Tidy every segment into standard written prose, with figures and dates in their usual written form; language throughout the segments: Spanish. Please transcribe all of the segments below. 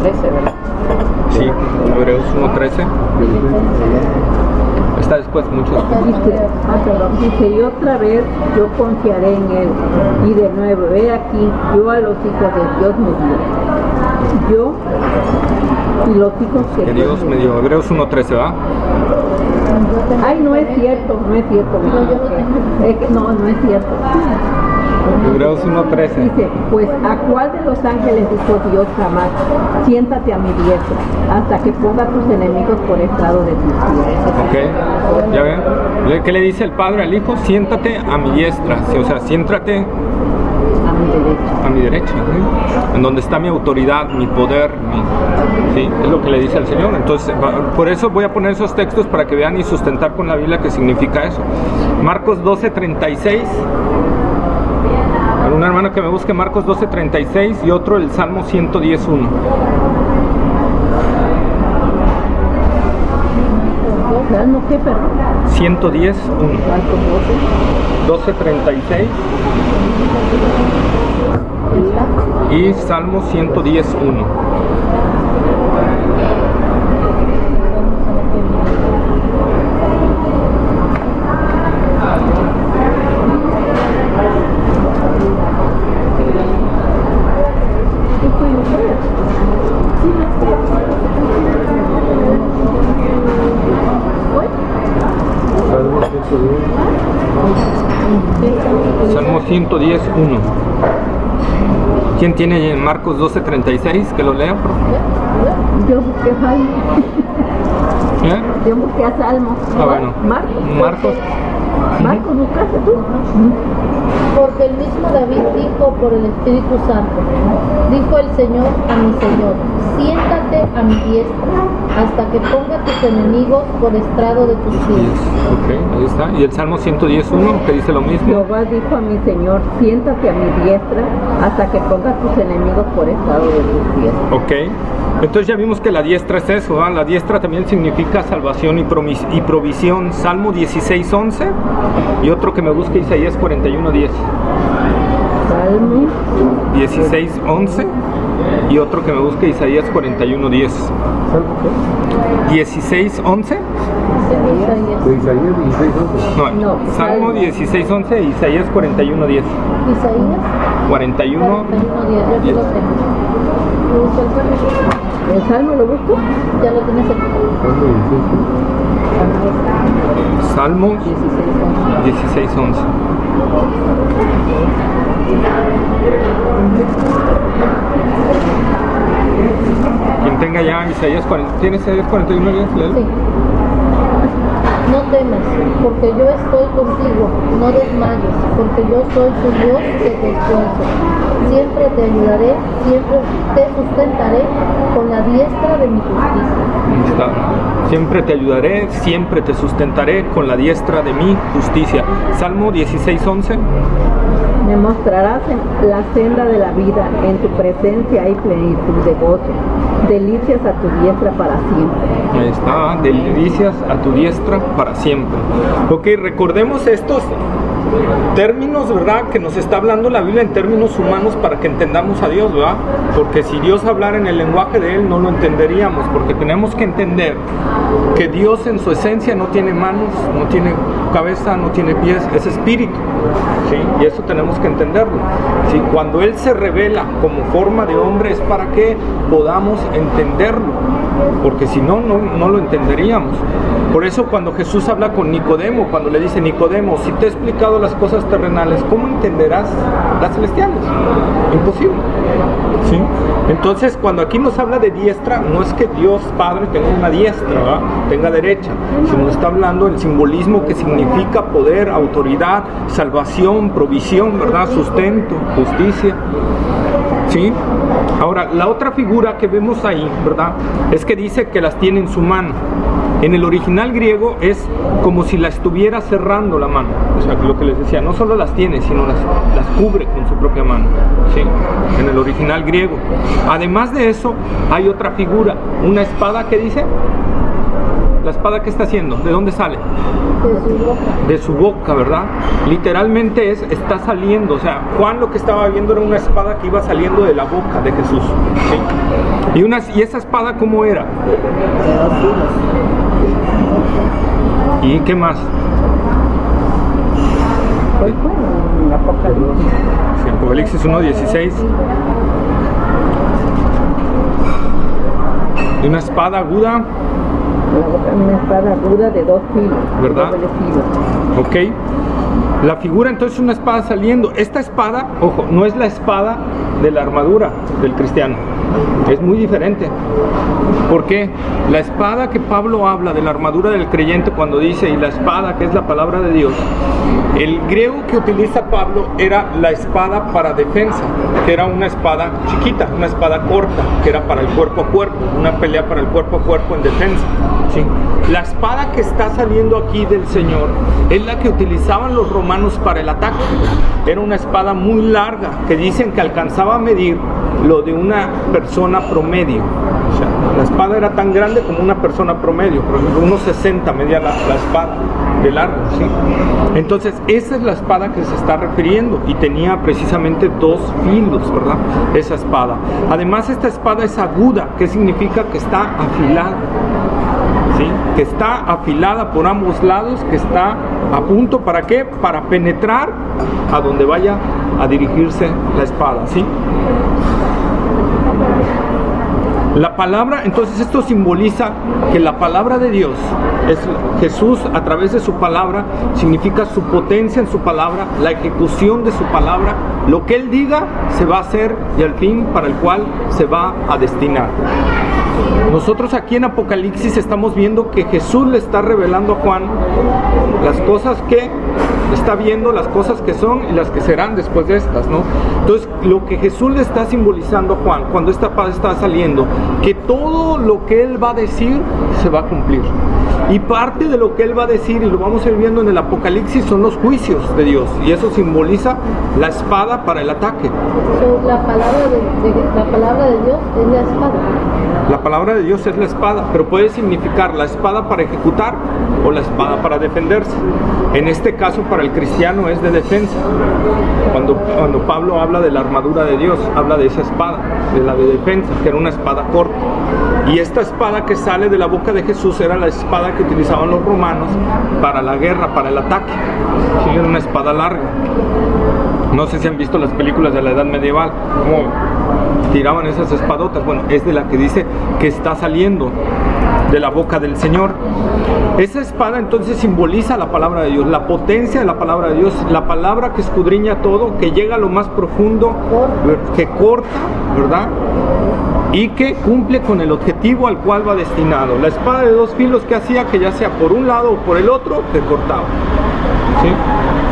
1:13, ¿verdad? Sí, Hebreos 1:13. Está después muchos. Dice, y otra vez yo confiaré en él. Y de nuevo, he aquí, yo a los hijos de Dios me dio. Yo y los hijos Que Dios me dio. Hebreos 1:13, ¿va? Ay, no es cierto, no es cierto. No es cierto. Hebreos 1:13. Dice, pues ¿a cuál de los ángeles dijo Dios jamás? Siéntate a mi diestra, hasta que ponga tus enemigos por estrado de tus pies. Ok, ya ven. ¿Qué le dice el Padre al Hijo? Siéntate a mi diestra. Sí, o sea, siéntate a mi derecha, ¿sí? En donde está mi autoridad, mi poder, ¿sí? Es lo que le dice al Señor. Entonces, por eso voy a poner esos textos para que vean y sustentar con la Biblia qué significa eso. Marcos 12:36. Una hermana que me busque Marcos 12:36 y otro el Salmo 110:1. ¿Salmo qué, perdón? 110:1. 12:36 y Salmo 110:1. Salmo 110:1. ¿Quién tiene Marcos 12:36? Que lo lea, por favor. Yo busqué Salmo. Yo busqué a Salmo. Bueno. Marcos. Marcos, ¿buscaste tú? Porque el mismo David dijo por el Espíritu Santo, dijo el Señor a mi Señor, siéntate a mi diestra hasta que ponga tus enemigos por estrado de tus pies. Ok, ahí está. Y el Salmo 110:1 que dice lo mismo. Jehová dijo a mi Señor, siéntate a mi diestra hasta que ponga tus enemigos por estrado de tus pies. Ok. Entonces ya vimos que la diestra es eso, ¿verdad? La diestra también significa salvación y provisión. Salmo 16:11 y otro que me busque Isaías 41:10. Salmo 16:11 y otro que me busque Isaías 41:10. 16:11. No, Salmo 16:11 y Isaías 41:10. Isaías 41:10. ¿El Salmo lo busco? Ya lo tienes aquí. Salmo 16:11. Quien tenga ya Isaías 40, ¿tienes Isaías 41:10? Sí. No temas, porque yo estoy contigo, no desmayes, porque yo soy tu Dios que te esfuerzo. Siempre te ayudaré, siempre te sustentaré con la diestra de mi justicia. Siempre te ayudaré, siempre te sustentaré con la diestra de mi justicia. Salmo 16:11. Me mostrarás la senda de la vida, en tu presencia hay plenitud de gozo, delicias a tu diestra para siempre. Ahí está, delicias a tu diestra para siempre. Ok, recordemos estos términos, ¿verdad? Que nos está hablando la Biblia en términos humanos para que entendamos a Dios, ¿verdad? Porque si Dios hablara en el lenguaje de Él no lo entenderíamos, porque tenemos que entender que Dios en su esencia no tiene manos, no tiene cabeza, no tiene pies, es espíritu, ¿sí? Y eso tenemos que entenderlo, ¿sí? Cuando Él se revela como forma de hombre es para que podamos entenderlo, porque si no, no lo entenderíamos. Por eso cuando Jesús habla con Nicodemo, cuando le dice: Nicodemo, si te he explicado las cosas terrenales, ¿cómo entenderás las celestiales? Imposible, ¿sí? Entonces cuando aquí nos habla de diestra, no es que Dios Padre tenga una diestra, ¿verdad? Tenga derecha, sino está hablando el simbolismo que significa poder, autoridad, salvación, provisión, ¿verdad? Sustento, justicia, ¿sí? Ahora, la otra figura que vemos ahí, ¿verdad? Es que dice que las tiene en su mano. En el original griego es como si la estuviera cerrando la mano. O sea, lo que les decía, no solo las tiene, sino las cubre con su propia mano, ¿sí? En el original griego. Además de eso, hay otra figura, una espada que dice ¿La espada qué está haciendo? ¿De dónde sale? De su boca. De su boca, ¿verdad? Literalmente está saliendo. O sea, Juan lo que estaba viendo era una espada que iba saliendo de la boca de Jesús, ¿sí? Y esa espada, ¿cómo era? ¿Y qué más? Pues bueno, en Apocalipsis. Sí, Apocalipsis 1:16. Y una espada aguda, Una espada aguda de 2 filos. ¿Verdad? De doble filo. ¿ok? La figura entonces es una espada saliendo. Esta espada, ojo, no es la espada de la armadura del cristiano. Es muy diferente. ¿Por qué? La espada que Pablo habla de la armadura del creyente cuando dice, y la espada que es la palabra de Dios, el griego que utiliza Pablo era la espada para defensa, que era una espada chiquita, una espada corta, que era para el cuerpo a cuerpo, una pelea para el cuerpo a cuerpo en defensa, ¿sí? La espada que está saliendo aquí del Señor es la que utilizaban los romanos para el ataque. Era una espada muy larga, que dicen que alcanzaba a medir lo de una persona promedio. O sea, la espada era tan grande como una persona promedio, por ejemplo, unos 60 medía la espada de largo, ¿sí? Entonces, esa es la espada que se está refiriendo y tenía precisamente 2 filos, ¿verdad? Esa espada. Además, esta espada es aguda, que significa que está afilada, ¿sí? Que está afilada por ambos lados, que está a punto, ¿para qué? Para penetrar a donde vaya a dirigirse la espada, ¿sí? La palabra, entonces esto simboliza que la palabra de Dios, es Jesús a través de su palabra, significa su potencia en su palabra, la ejecución de su palabra, lo que Él diga se va a hacer y al fin para el cual se va a destinar. Nosotros aquí en Apocalipsis estamos viendo que Jesús le está revelando a Juan las cosas que está viendo, las cosas que son y las que serán después de estas, ¿no? Entonces, lo que Jesús le está simbolizando a Juan cuando esta paz está saliendo, que todo lo que Él va a decir se va a cumplir. Y parte de lo que Él va a decir, y lo vamos a ir viendo en el Apocalipsis, son los juicios de Dios. Y eso simboliza la espada para el ataque. La palabra de Dios es la espada. La palabra de Dios es la espada, pero puede significar la espada para ejecutar o la espada para defenderse. En este caso, para el cristiano es de defensa. Cuando Pablo habla de la armadura de Dios, habla de esa espada, de la de defensa, que era una espada corta. Y esta espada que sale de la boca de Jesús era la espada que utilizaban los romanos para la guerra, para el ataque. Sí, era una espada larga. No sé si han visto las películas de la Edad Medieval, cómo tiraban esas espadotas. Bueno, es de la que dice que está saliendo de la boca del Señor. Esa espada entonces simboliza la palabra de Dios, la potencia de la palabra de Dios, la palabra que escudriña todo, que llega a lo más profundo, que corta, ¿verdad? Y que cumple con el objetivo al cual va destinado. La espada de 2 filos que hacía que ya sea por un lado o por el otro, te cortaba, ¿sí?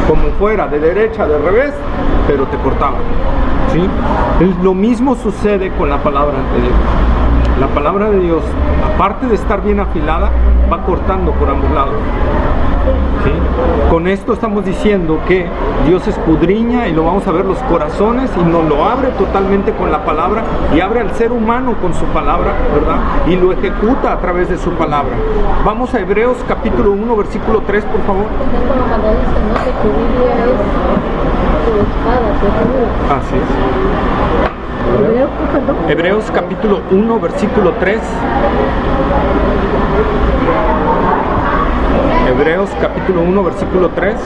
Como fuera, de derecha, de revés, pero te cortaba, ¿sí? Lo mismo sucede con la palabra de Dios. La palabra de Dios, aparte de estar bien afilada, va cortando por ambos lados, ¿sí? Con esto estamos diciendo que Dios escudriña, y lo vamos a ver, los corazones, y nos lo abre totalmente con la palabra, y abre al ser humano con su palabra, ¿verdad? Y lo ejecuta a través de su palabra. Vamos a Hebreos capítulo 1, versículo 3, por favor. Cuando dice, ¿no?, que tu Biblia es tu espada, tu escudo. Así es. Hebreos capítulo 1, versículo 3. Hebreos capítulo 1, versículo 3.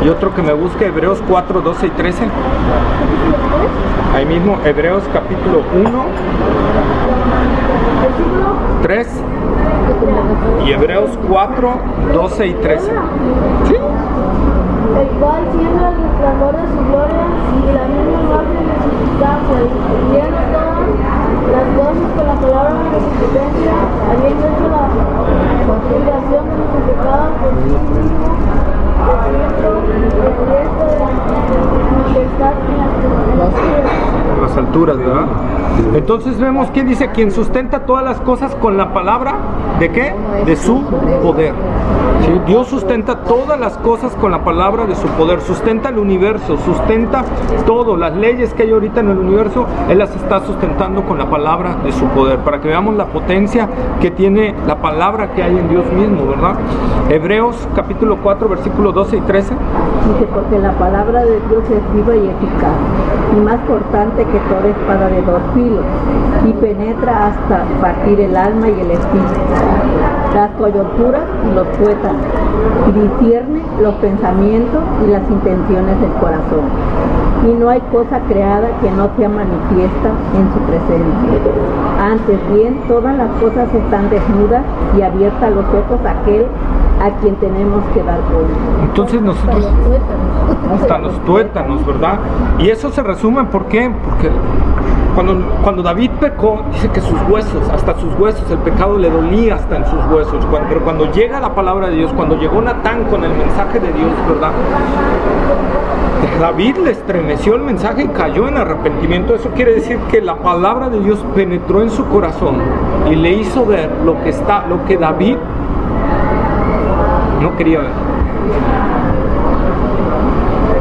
Y otro que me busque, Hebreos 4, 12 y 13. Ahí mismo, Hebreos capítulo 1, 3. Y Hebreos 4, 12 y 13. ¿Sí? El cual siendo el resplandor de su gloria y la misma imagen de su sustancia, y llena todas las cosas con la palabra de su potencia, habiendo hecho la conciliación de nuestros pecados por sí mismo, desierto de la majestad en las alturas, ¿verdad? Entonces vemos que dice: quien sustenta todas las cosas con la palabra, ¿de qué? De su poder. ¿Sí? Dios sustenta todas las cosas con la palabra de su poder, sustenta el universo, sustenta todo, las leyes que hay ahorita en el universo, Él las está sustentando con la palabra de su poder, para que veamos la potencia que tiene la palabra que hay en Dios mismo, ¿verdad? Hebreos capítulo 4, versículos 12 y 13. Dice, porque la palabra de Dios es viva y eficaz, y más cortante que toda espada de dos filos, y penetra hasta partir el alma y el espíritu, las coyunturas y los tuétanos, y discierne los pensamientos y las intenciones del corazón. Y no hay cosa creada que no sea manifiesta en su presencia. Antes bien, todas las cosas están desnudas y abiertas a los ojos de aquel a quien tenemos que dar cuenta. Entonces nosotros, hasta los tuétanos, ¿verdad? Y eso se resume, ¿por qué? Porque cuando David pecó, dice que sus huesos, hasta sus huesos, el pecado le dolía hasta en sus huesos. Pero cuando llega la palabra de Dios, cuando llegó Natán con el mensaje de Dios, ¿verdad? David le estremeció el mensaje y cayó en arrepentimiento. Eso quiere decir que la palabra de Dios penetró en su corazón y le hizo ver lo que David no quería ver.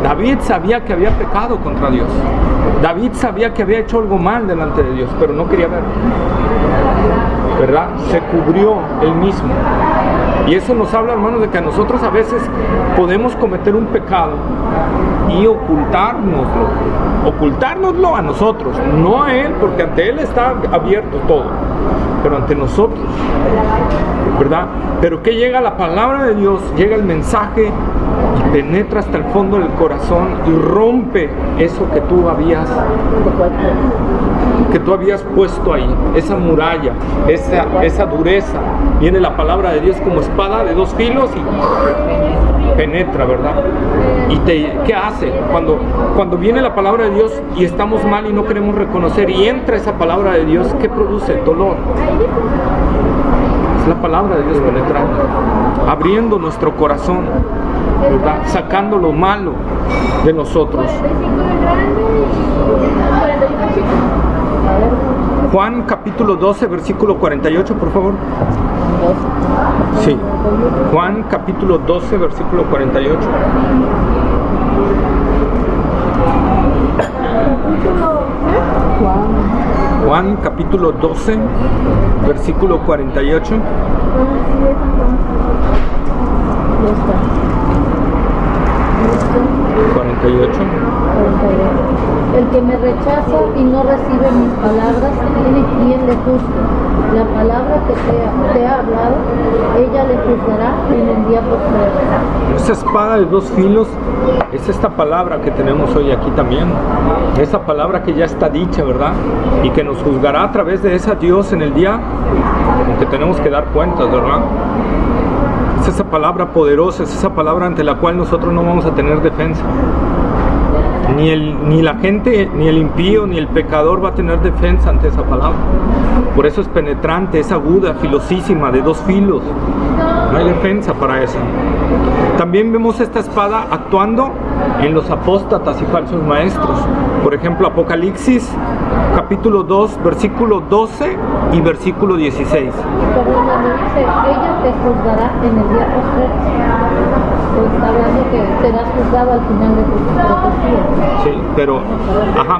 David sabía que había pecado contra Dios. David sabía que había hecho algo mal delante de Dios, pero no quería ver, ¿verdad? Se cubrió él mismo. Y eso nos habla, hermanos, de que nosotros a veces podemos cometer un pecado y ocultárnoslo a nosotros, no a Él, porque ante Él está abierto todo, pero ante nosotros, ¿verdad? Pero que llega la palabra de Dios, llega el mensaje y penetra hasta el fondo del corazón y rompe eso que tú habías puesto ahí, esa muralla, esa dureza. Viene la palabra de Dios como espada de dos filos y penetra, ¿verdad? ¿Y qué hace? Cuando viene la palabra de Dios y estamos mal y no queremos reconocer y entra esa palabra de Dios, ¿qué produce? Dolor. Es la palabra de Dios penetrando, abriendo nuestro corazón, ¿verdad? Sacando lo malo de nosotros. Juan capítulo 12, versículo 48, por favor. Sí. Juan capítulo 12, versículo 48. Juan capítulo 12, versículo 48. 48. El que me rechaza y no recibe mis palabras, tiene quien le juzgue. La palabra que te ha hablado, ella le juzgará en el día postrero. Esa espada de dos filos es esta palabra que tenemos hoy aquí también. Esa palabra que ya está dicha, ¿verdad? Y que nos juzgará a través de esa Dios en el día en que tenemos que dar cuentas, ¿verdad? Es esa palabra poderosa, es esa palabra ante la cual nosotros no vamos a tener defensa. Ni la gente, ni el impío, ni el pecador va a tener defensa ante esa palabra. Por eso es penetrante, es aguda, filosísima, de dos filos. No hay defensa para eso. También vemos esta espada actuando en los apóstatas y falsos maestros. Por ejemplo, Apocalipsis capítulo 2, versículo 12 y versículo 16. Cuando dice, ella te juzgará en el día postrero. Está hablando que serás juzgado al final de tu profecía. Sí, pero,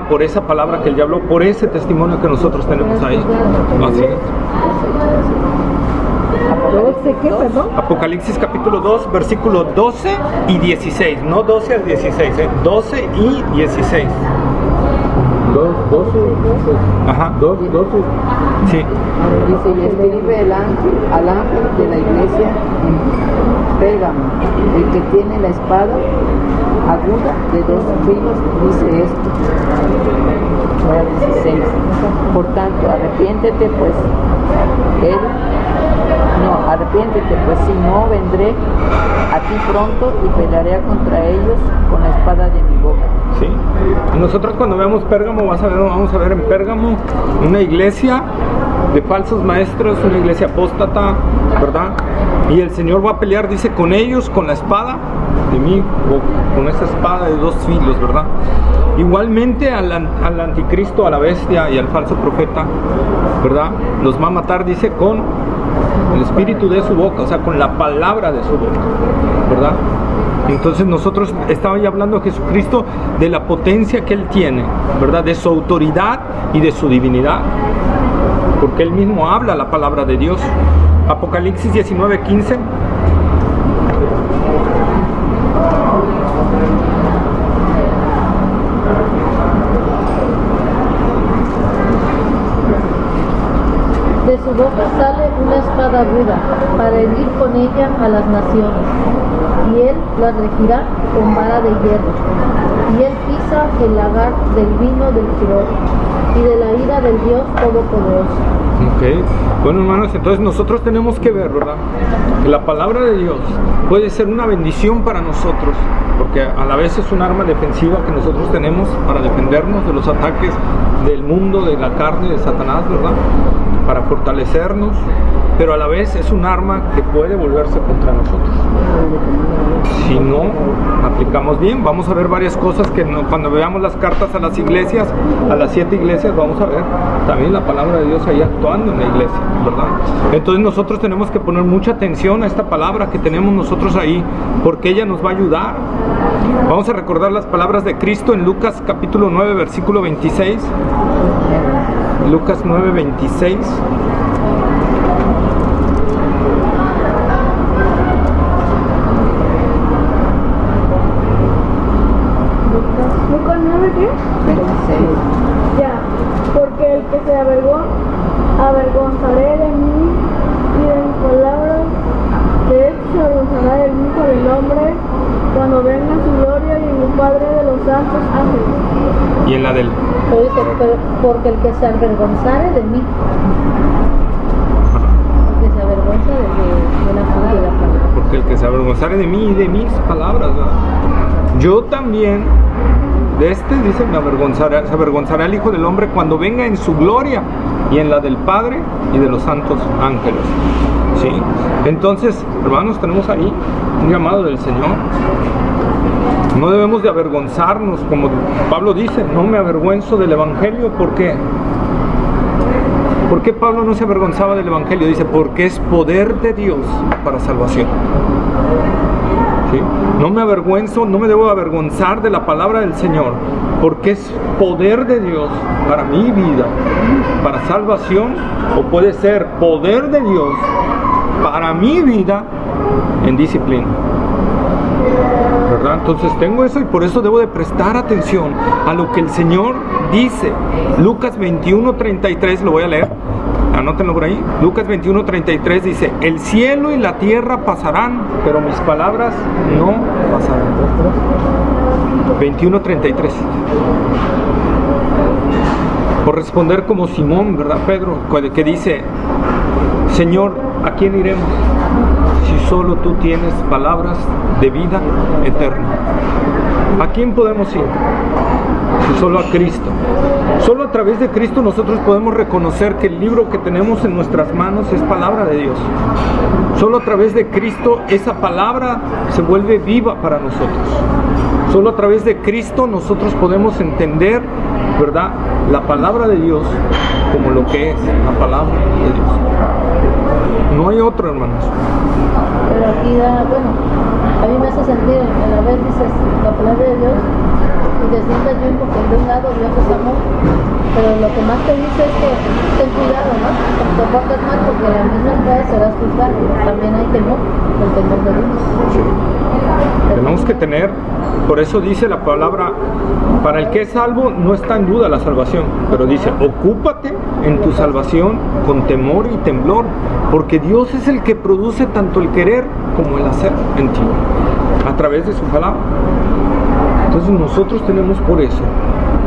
por esa palabra que él ya habló, por ese testimonio que nosotros tenemos ahí. Así es. ¿Qué, perdón? Apocalipsis capítulo 2, versículo 12 y 16. No 12 al 16, 12 y 16. 12. Ajá. 12. Sí. Dice, y escribe al ángel de la iglesia en Pérgamo, el que tiene la espada aguda de dos filos, dice esto. 16. Por tanto, arrepiéntete, pues si no vendré a ti pronto y pelearé contra ellos con la espada de mi boca. Sí. Nosotros cuando vemos Pérgamo, vamos a ver en Pérgamo una iglesia de falsos maestros, una iglesia apóstata, ¿verdad? Y el Señor va a pelear, dice, con ellos, con la espada de mi boca, con esa espada de 2 filos, ¿verdad? Igualmente al anticristo, a la bestia y al falso profeta, ¿verdad? Los va a matar, dice, con el espíritu de su boca, o sea, con la palabra de su boca, ¿verdad? Entonces nosotros estaba ya hablando a Jesucristo de la potencia que Él tiene, ¿verdad? De su autoridad y de su divinidad, porque Él mismo habla la palabra de Dios. Apocalipsis 19:15. De su boca sale una espada aguda para herir con ella a las naciones, y él las regirá con vara de hierro, y él pisa el lagar del vino del furor y de la ira del Dios Todopoderoso. Ok, bueno, hermanos, entonces nosotros tenemos que ver, ¿verdad?, que la palabra de Dios puede ser una bendición para nosotros, porque a la vez es un arma defensiva que nosotros tenemos para defendernos de los ataques del mundo, de la carne, de Satanás, ¿verdad?, para fortalecernos, pero a la vez es un arma que puede volverse contra nosotros si no aplicamos bien. Vamos a ver varias cosas que cuando veamos las cartas a las iglesias, a las 7 iglesias, vamos a ver también la palabra de Dios ahí actuando en la iglesia, ¿verdad? Entonces nosotros tenemos que poner mucha atención a esta palabra que tenemos nosotros ahí, porque ella nos va a ayudar. Vamos a recordar las palabras de Cristo en Lucas capítulo 9, versículo 26. Lucas 9:26. ¿Lucas 9 qué? 26. Ya, porque el que se avergonzaré de mí y de mis palabras, de él se avergonzará del Hijo del Hombre cuando venga su gloria y el Padre de los santos ángeles. Y en la del... Pero dice, porque el que se avergonzare de mí, porque se avergüenza de la palabra. Porque el que se avergonzare de mí y de mis palabras, ¿verdad? Yo también, de este dice, se avergonzará el Hijo del Hombre cuando venga en su gloria y en la del Padre y de los santos ángeles. ¿Sí? Entonces, hermanos, tenemos ahí un llamado del Señor. No debemos de avergonzarnos, como Pablo dice, no me avergüenzo del Evangelio. ¿Por qué? ¿Por qué Pablo no se avergonzaba del Evangelio? Dice, porque es poder de Dios para salvación. ¿Sí? No me avergüenzo, no me debo avergonzar de la palabra del Señor, porque es poder de Dios para mi vida, para salvación, o puede ser poder de Dios para mi vida en disciplina, ¿verdad? Entonces tengo eso y por eso debo de prestar atención a lo que el Señor dice. Lucas 21:33, lo voy a leer, anótenlo por ahí. Lucas 21:33 dice, el cielo y la tierra pasarán, pero mis palabras no pasarán. 21:33. Por responder como Simón, ¿verdad, Pedro? Que dice, Señor, ¿a quién iremos si solo tú tienes palabras de vida eterna? ¿A quién podemos ir? Si solo a Cristo. Solo a través de Cristo nosotros podemos reconocer que el libro que tenemos en nuestras manos es palabra de Dios. Solo a través de Cristo esa palabra se vuelve viva para nosotros. Solo a través de Cristo nosotros podemos entender, ¿verdad?, la palabra de Dios como lo que es la palabra de Dios. No hay otro, hermanos. Pero aquí bueno, a mí me hace sentir, a la vez dices la palabra de Dios y te sientes bien porque de un lado Dios es amor, pero lo que más te dice es que ten cuidado, ¿no? Te portes mal porque la misma vez serás juzgado, también hay temor, el temor de Dios. Sí. Tenemos que tener, por eso dice la palabra, para el que es salvo no está en duda la salvación, pero dice, ocúpate en tu salvación con temor y temblor, porque Dios es el que produce tanto el querer como el hacer en ti, a través de su palabra. Entonces nosotros tenemos por eso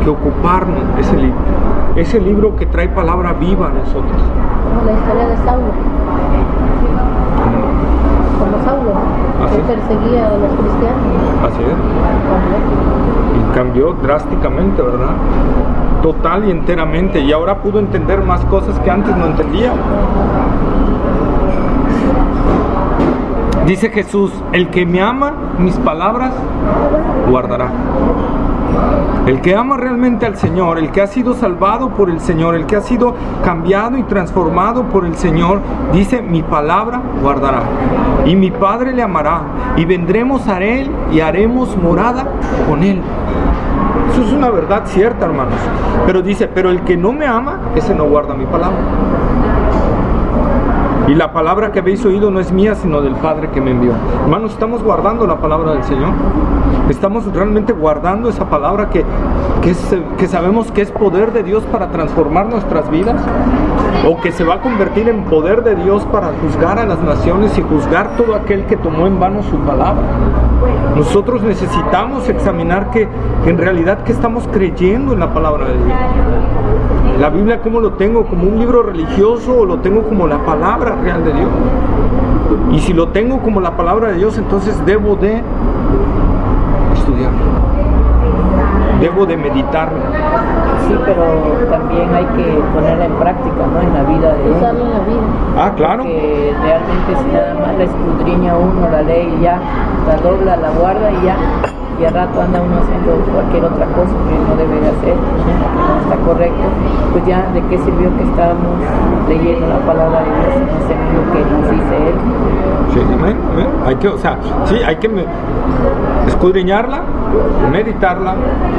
que ocuparnos de ese libro que trae palabra viva a nosotros. Como la historia de Saulo. Como Saulo, que perseguía a los cristianos. Así es. Y cambió drásticamente, ¿verdad? total y enteramente, y ahora pudo entender más cosas que antes no entendía. Dice Jesús, el que me ama, mis palabras guardará. El que ama realmente al Señor, el que ha sido salvado por el Señor, el que ha sido cambiado y transformado por el Señor, dice, mi palabra guardará. Y mi Padre le amará, y vendremos a Él y haremos morada con Él. Eso es una verdad cierta, hermanos. Pero dice, pero el que no me ama, ese no guarda mi palabra. Y la palabra que habéis oído no es mía, sino del Padre que me envió. Hermanos, ¿estamos guardando la palabra del Señor? ¿Estamos realmente guardando esa palabra que sabemos que es poder de Dios para transformar nuestras vidas? ¿O que se va a convertir en poder de Dios para juzgar a las naciones y juzgar todo aquel que tomó en vano su palabra? Nosotros necesitamos examinar que en realidad que estamos creyendo en la palabra de Dios. La Biblia, ¿cómo lo tengo? ¿Como un libro religioso o lo tengo como la palabra real de Dios? Y si lo tengo como la palabra de Dios, entonces debo de estudiarlo. Debo de meditarlo. Sí, pero también hay que ponerla en práctica, ¿no? En la vida de uno. Usarlo en la vida. Ah, claro. Que realmente si nada más la escudriña uno, la ley y ya, la dobla, la guarda y ya. Y al rato anda uno haciendo cualquier otra cosa que no debe de hacer, que no está correcto, pues ya de qué sirvió que estábamos leyendo la palabra de Dios y no sé lo que nos dice Él. Sí, amén, amén. Hay que escudriñarla, meditarla,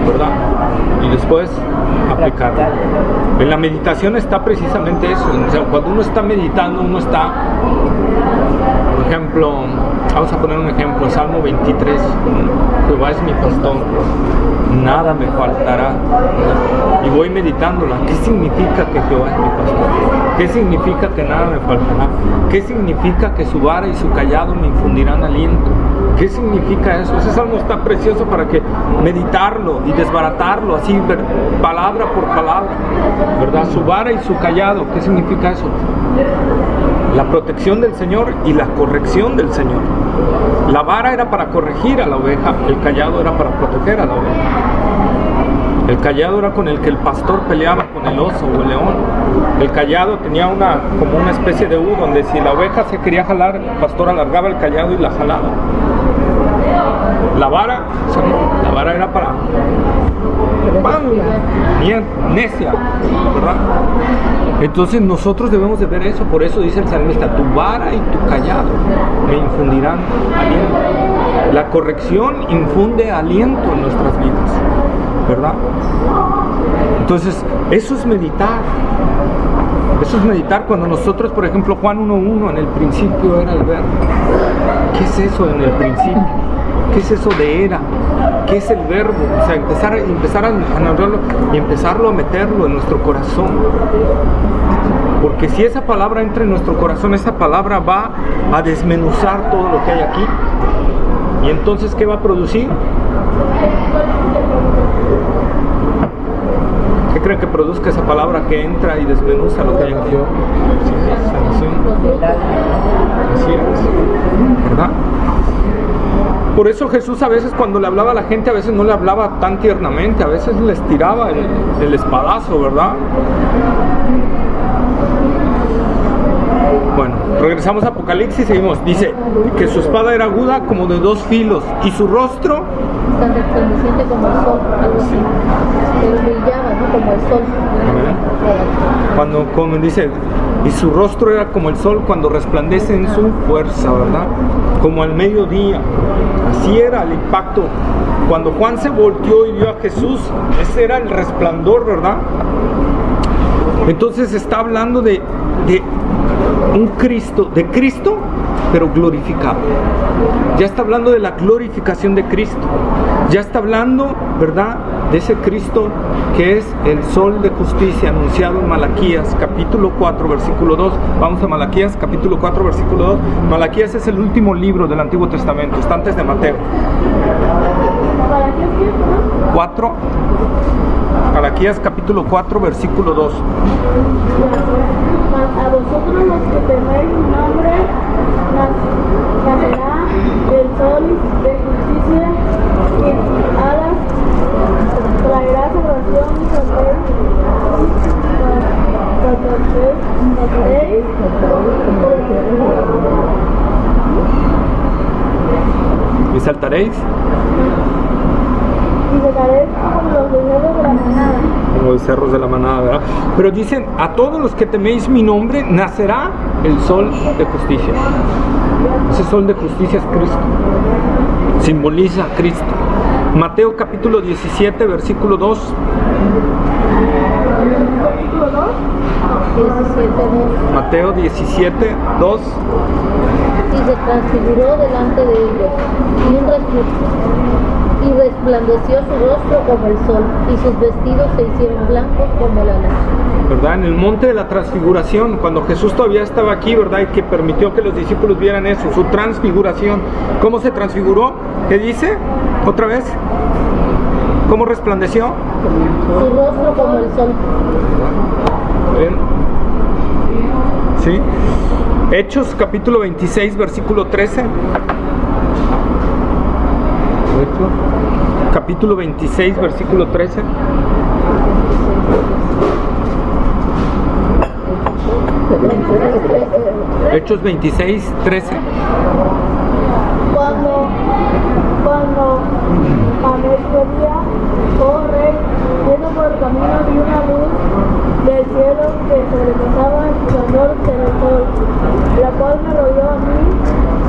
¿verdad? Y después aplicarla. En la meditación está precisamente eso. O sea, cuando uno está meditando, uno está, por ejemplo, vamos a poner un ejemplo, Salmo 23, Jehová es mi pastor, nada me faltará. Y voy meditándola. ¿Qué significa que Jehová es mi pastor? ¿Qué significa que nada me faltará? ¿Qué significa que su vara y su callado me infundirán aliento? ¿Qué significa eso? Ese salmo está precioso para que meditarlo y desbaratarlo así, palabra por palabra, ¿verdad? Su vara y su callado, ¿qué significa eso? La protección del Señor y la corrección del Señor. La vara era para corregir a la oveja, el callado era para proteger a la oveja. El callado era con el que el pastor peleaba con el oso o el león. El callado tenía como una especie de U, donde si la oveja se quería jalar, el pastor alargaba el callado y la jalaba. La vara era para bien necia, ¿verdad? Entonces nosotros debemos de ver eso. Por eso dice el salmista, tu vara y tu callado me infundirán aliento. La corrección infunde aliento en nuestras vidas, ¿verdad? Entonces eso es meditar. Eso es meditar cuando nosotros, por ejemplo, Juan 1:1, en el principio era el verbo. ¿Qué es eso en el principio? ¿Qué es eso de era? ¿Qué es el verbo? O sea, empezar a narrarlo y empezarlo a meterlo en nuestro corazón. Porque si esa palabra entra en nuestro corazón, esa palabra va a desmenuzar todo lo que hay aquí. Y entonces, ¿qué va a producir? ¿Qué creen que produzca esa palabra que entra y desmenuza lo que hay aquí? Así es, ¿verdad? Por eso Jesús a veces cuando le hablaba a la gente, a veces no le hablaba tan tiernamente, a veces les tiraba el espadazo, ¿verdad? Bueno, regresamos a Apocalipsis y seguimos. Dice que su espada era aguda como de 2 filos y su rostro Tan resplandeciente como el sol, algo así. Pero brillaba, ¿no? Como el sol. como dice, y su rostro era como el sol cuando resplandece en su fuerza, ¿verdad? Como al mediodía. Así era el impacto. Cuando Juan se volteó y vio a Jesús, ese era el resplandor, ¿verdad? Entonces está hablando de un Cristo, pero glorificado. Ya está hablando de la glorificación de Cristo. Ya está hablando, ¿verdad?, de ese Cristo que es el sol de justicia anunciado en Malaquías capítulo 4 versículo 2. Vamos a Malaquías capítulo 4 versículo 2. Malaquías es el último libro del Antiguo Testamento, está antes de Mateo. 4. Malaquías capítulo 4 versículo 2. A vosotros los que teméis mi nombre, nacerá el sol de justicia y alas traerá salvación y 16. Y seré como los becerros de la manada. Como becerros de la manada, ¿verdad? Pero dicen, a todos los que teméis mi nombre, nacerá el sol de justicia. Ese sol de justicia es Cristo. Simboliza a Cristo. Mateo capítulo 17, versículo 2. Capítulo 2. 17:2. Mateo 17, 2. Y se transfiguró delante de ellos, y resplandeció su rostro como el sol, y sus vestidos se hicieron blancos como la luz. ¿Verdad? En el monte de la transfiguración, cuando Jesús todavía estaba aquí, ¿verdad? Y que permitió que los discípulos vieran eso, su transfiguración. ¿Cómo se transfiguró? ¿Qué dice? ¿Otra vez? ¿Cómo resplandeció? Su rostro como el sol. Bien. ¿Sí? Hechos capítulo 26, versículo 13. Capítulo 26, versículo 13. Hechos 26, 13. Cuando a mediodía, oh rey, yendo por el camino vi una luz del cielo que sobrepasaba el resplandor del sol, la cual me rodeó a mí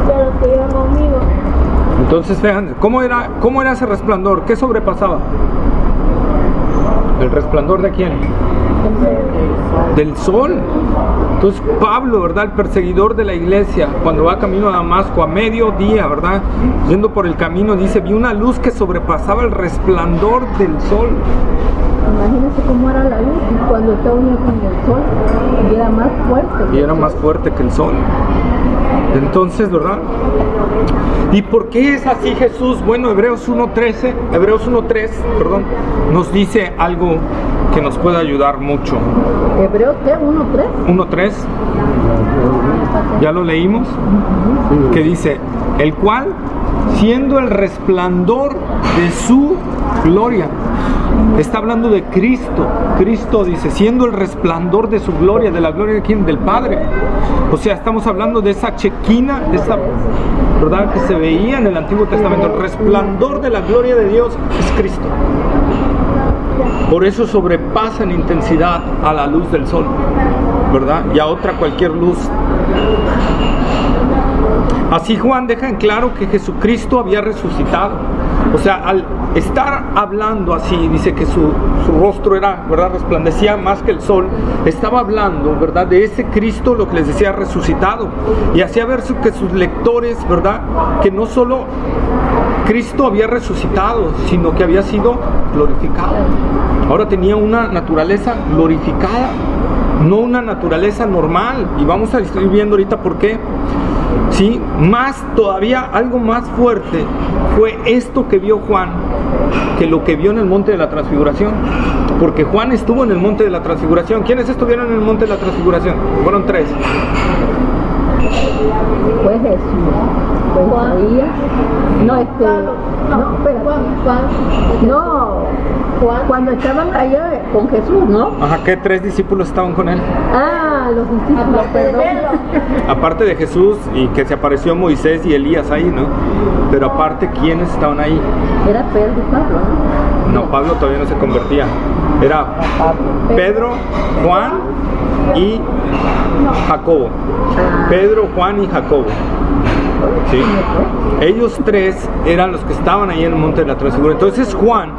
y a los que iban conmigo. Entonces, vean, ¿cómo era ese resplandor? ¿Qué sobrepasaba? ¿El resplandor de quién? Del sol. Entonces Pablo, ¿verdad? El perseguidor de la iglesia, cuando va camino a Damasco a mediodía, ¿verdad? Yendo por el camino, dice, vi una luz que sobrepasaba el resplandor del sol. Imagínense cómo era la luz y cuando está unido con el sol y era más fuerte. Y era más fuerte que el sol. Entonces, ¿verdad? ¿Y por qué es así Jesús? Bueno, Hebreos 1.3, perdón, nos dice algo que nos puede ayudar mucho. ¿Hebreos qué? 1:3. 1.3, ya lo leímos, que dice, el cual, siendo el resplandor de su gloria, está hablando de Cristo. Cristo dice, siendo el resplandor de su gloria, ¿de la gloria de quién? Del Padre. O sea, estamos hablando de esa chequina, de esa, ¿verdad?, que se veía en el Antiguo Testamento. El resplandor de la gloria de Dios es Cristo. Por eso sobrepasa en intensidad a la luz del sol, ¿verdad? Y a otra cualquier luz. Así Juan deja en claro que Jesucristo había resucitado. O sea, al estar hablando así, dice que su rostro era, ¿verdad?, resplandecía más que el sol. Estaba hablando, ¿verdad?, de ese Cristo, lo que les decía, resucitado. Y hacía ver que sus lectores, ¿verdad?, que no solo Cristo había resucitado, sino que había sido glorificado. Ahora tenía una naturaleza glorificada, no una naturaleza normal. Y vamos a ir viendo ahorita por qué. Sí, más todavía, algo más fuerte fue esto que vio Juan que lo que vio en el monte de la transfiguración, porque Juan estuvo en el monte de la transfiguración. ¿Quiénes estuvieron en el monte de la transfiguración? Fueron 3. Fue Jesús, fue Isaías, no, cuando estaban allá con Jesús, ¿no? Ajá, ¿qué 3 discípulos estaban con él? Los discípulos, perdón. Aparte de Jesús, y que se apareció Moisés y Elías ahí, ¿no? Pero aparte, ¿quiénes estaban ahí? Era Pedro y Pablo, ¿no? No, Pablo todavía no se convertía. Era Pedro, Juan y Jacobo. Pedro, Juan y Jacobo. ¿Sí? Ellos 3 eran los que estaban ahí en el monte de la transfiguración. Entonces Juan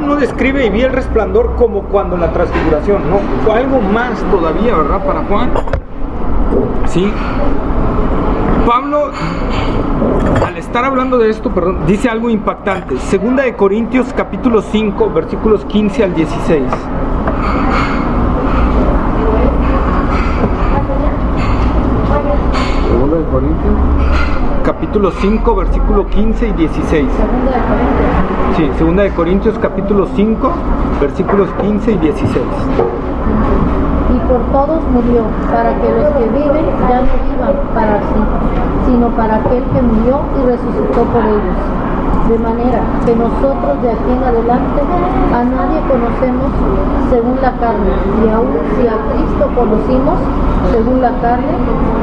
no describe y vi el resplandor como cuando en la transfiguración, no, fue algo más todavía, ¿verdad?, para Juan. ¿Sí? Pablo, al estar hablando de esto, dice algo impactante. Segunda de Corintios capítulo 5, versículos 15 al 16. Segunda de Corintios. Capítulo 5, versículo 15 y 16. Sí, Segunda de Corintios capítulo 5, versículos 15 y 16. Y por todos murió, para que los que viven ya no vivan para sí, sino para aquel que murió y resucitó por ellos. De manera que nosotros de aquí en adelante a nadie conocemos según la carne, y aun si a Cristo conocimos según la carne,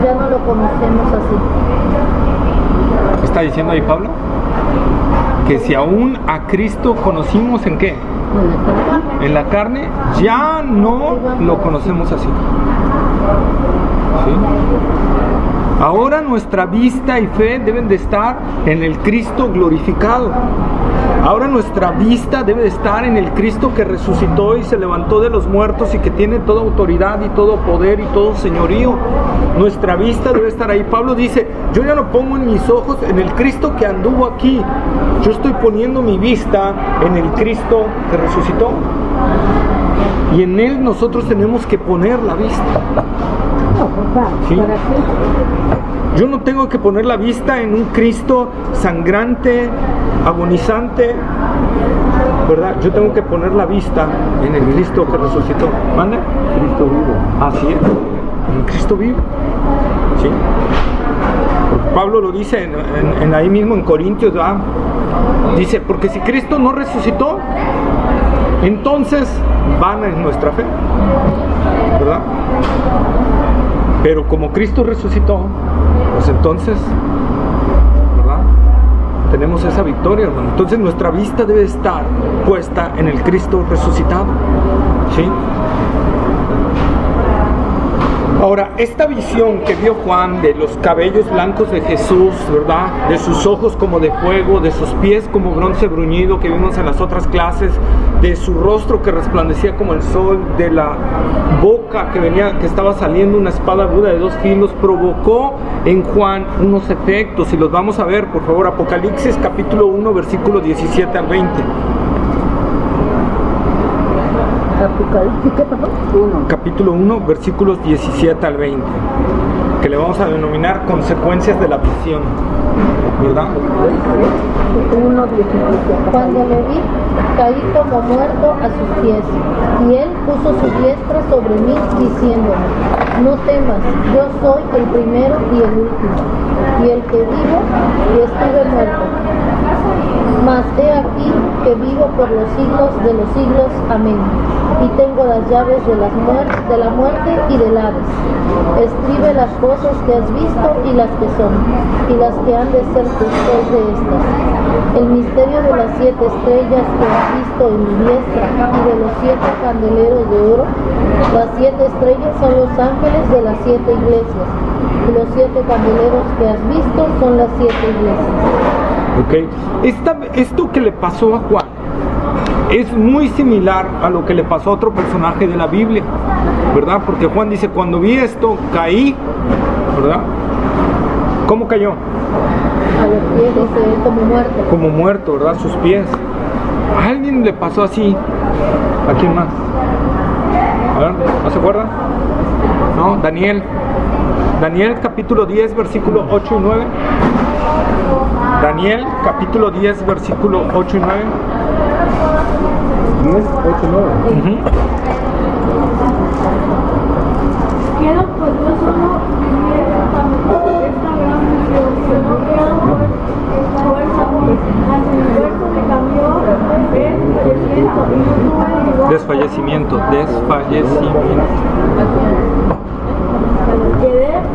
ya no lo conocemos así. ¿Qué está diciendo ahí Pablo? Que si aún a Cristo conocimos ¿en qué? En la carne, ya no lo conocemos así. ¿Sí? Ahora nuestra vista y fe deben de estar en el Cristo glorificado. Ahora nuestra vista debe de estar en el Cristo que resucitó y se levantó de los muertos y que tiene toda autoridad y todo poder y todo señorío. Nuestra vista debe estar ahí. Pablo dice, yo ya no pongo en mis ojos en el Cristo que anduvo aquí. Yo estoy poniendo mi vista en el Cristo que resucitó. Y en Él nosotros tenemos que poner la vista. ¿Sí? Yo no tengo que poner la vista en un Cristo sangrante, agonizante, ¿verdad? Yo tengo que poner la vista en el Cristo que resucitó. ¿Manda? Cristo vivo. Así es, en Cristo vivo. ¿Sí? Porque Pablo lo dice en ahí mismo en Corintios, ¿verdad? Dice, porque si Cristo no resucitó, entonces vana es nuestra fe, ¿verdad? Pero como Cristo resucitó, pues entonces, ¿verdad? Tenemos esa victoria, hermano. Entonces nuestra vista debe estar puesta en el Cristo resucitado, ¿sí? Ahora, esta visión que vio Juan de los cabellos blancos de Jesús, ¿verdad? De sus ojos como de fuego, de sus pies como bronce bruñido que vimos en las otras clases, de su rostro que resplandecía como el sol, de la boca que estaba saliendo una espada aguda de 2 filos, provocó en Juan unos efectos, y los vamos a ver, por favor. Apocalipsis capítulo 1, versículos 17 al 20. Apocalipsis, ¿qué pasó? Capítulo 1, versículos 17 al 20, que le vamos a denominar consecuencias de la visión, ¿verdad? 1:17. Cuando le vi, caí como muerto a sus pies, y él puso su diestra sobre mí, diciéndome, no temas, yo soy el primero y el último, y el que vivo y estuve muerto. Mas he aquí que vivo por los siglos de los siglos. Amén. Y tengo las llaves de la muerte y del Hades. Escribe las cosas que has visto y las que son, y las que han de ser después de estas. El misterio de las 7 estrellas que has visto en mi diestra y de los 7 candeleros de oro. Las 7 estrellas son los ángeles de las 7 iglesias, y los 7 candeleros que has visto son las 7 iglesias. Okay. Esto que le pasó a Juan es muy similar a lo que le pasó a otro personaje de la Biblia, ¿verdad? Porque Juan dice, cuando vi esto, caí, ¿verdad? ¿Cómo cayó? A los pies, dice, como muerto. Como muerto, ¿verdad? Sus pies. ¿A alguien le pasó así? ¿A quién más? A ver, ¿no se acuerdan? No, Daniel capítulo 10, versículo 8 y 9. Daniel capítulo 10, versículo 8 y 9. 10, 8 y 9. Quiero pues yo solo vivir esta gran misión, que no quiero fuerza, al universo me cambió Desfallecimiento. Quedé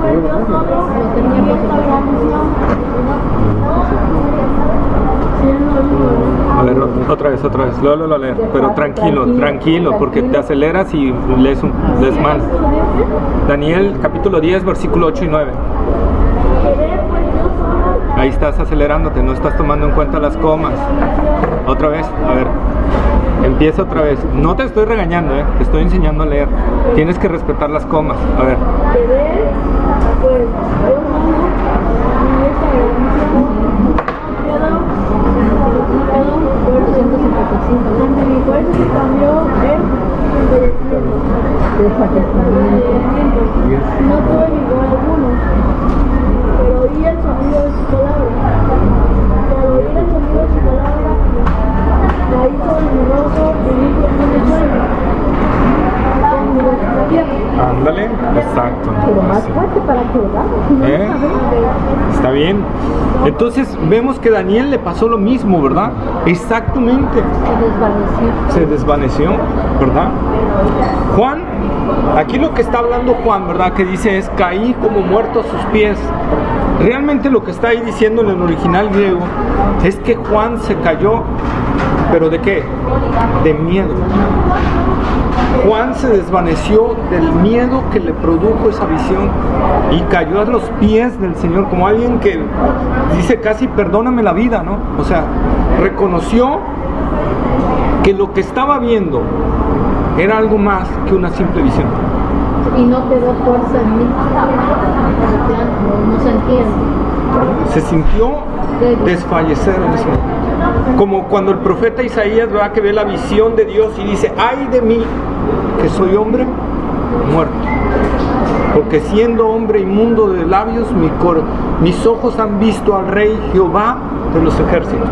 pues yo solo en esta gran misión. A ver, otra vez, lo leer, pero tranquilo, porque te aceleras y lees mal. Daniel capítulo 10, versículo 8 y 9. Ahí estás acelerándote, no estás tomando en cuenta las comas. Otra vez, a ver, empieza otra vez. No te estoy regañando, te estoy enseñando a leer. Tienes que respetar las comas, a ver. Pues yo en esta gran misión. Ante mi fuerza se cambió en envejecimiento. No tuve vigor alguno, pero oí el sonido de su palabra. Al oír el sonido de su palabra, caí sobre mi rostro y vi como un sueño. Ándale, exacto. Pero más fuerte para que lo hagamos. Está bien. Entonces vemos que a Daniel le pasó lo mismo, ¿verdad? Exactamente. Se desvaneció, ¿verdad? Juan, aquí lo que está hablando Juan, ¿verdad? Que dice es, caí como muerto a sus pies. realmente lo que está ahí diciendo en el original griego es que Juan se cayó, ¿pero de qué? De miedo. Juan se desvaneció del miedo que le produjo esa visión y cayó a los pies del Señor, como alguien que dice casi perdóname la vida, ¿no? O sea, reconoció que lo que estaba viendo era algo más que una simple visión. Y no quedó fuerza en mí. No sentía. Se sintió desfallecer en ese momento. Como cuando el profeta Isaías, ¿verdad?, que ve la visión de Dios y dice, ay de mí, que soy hombre muerto. Porque siendo hombre inmundo de labios, mis ojos han visto al Rey Jehová de los ejércitos.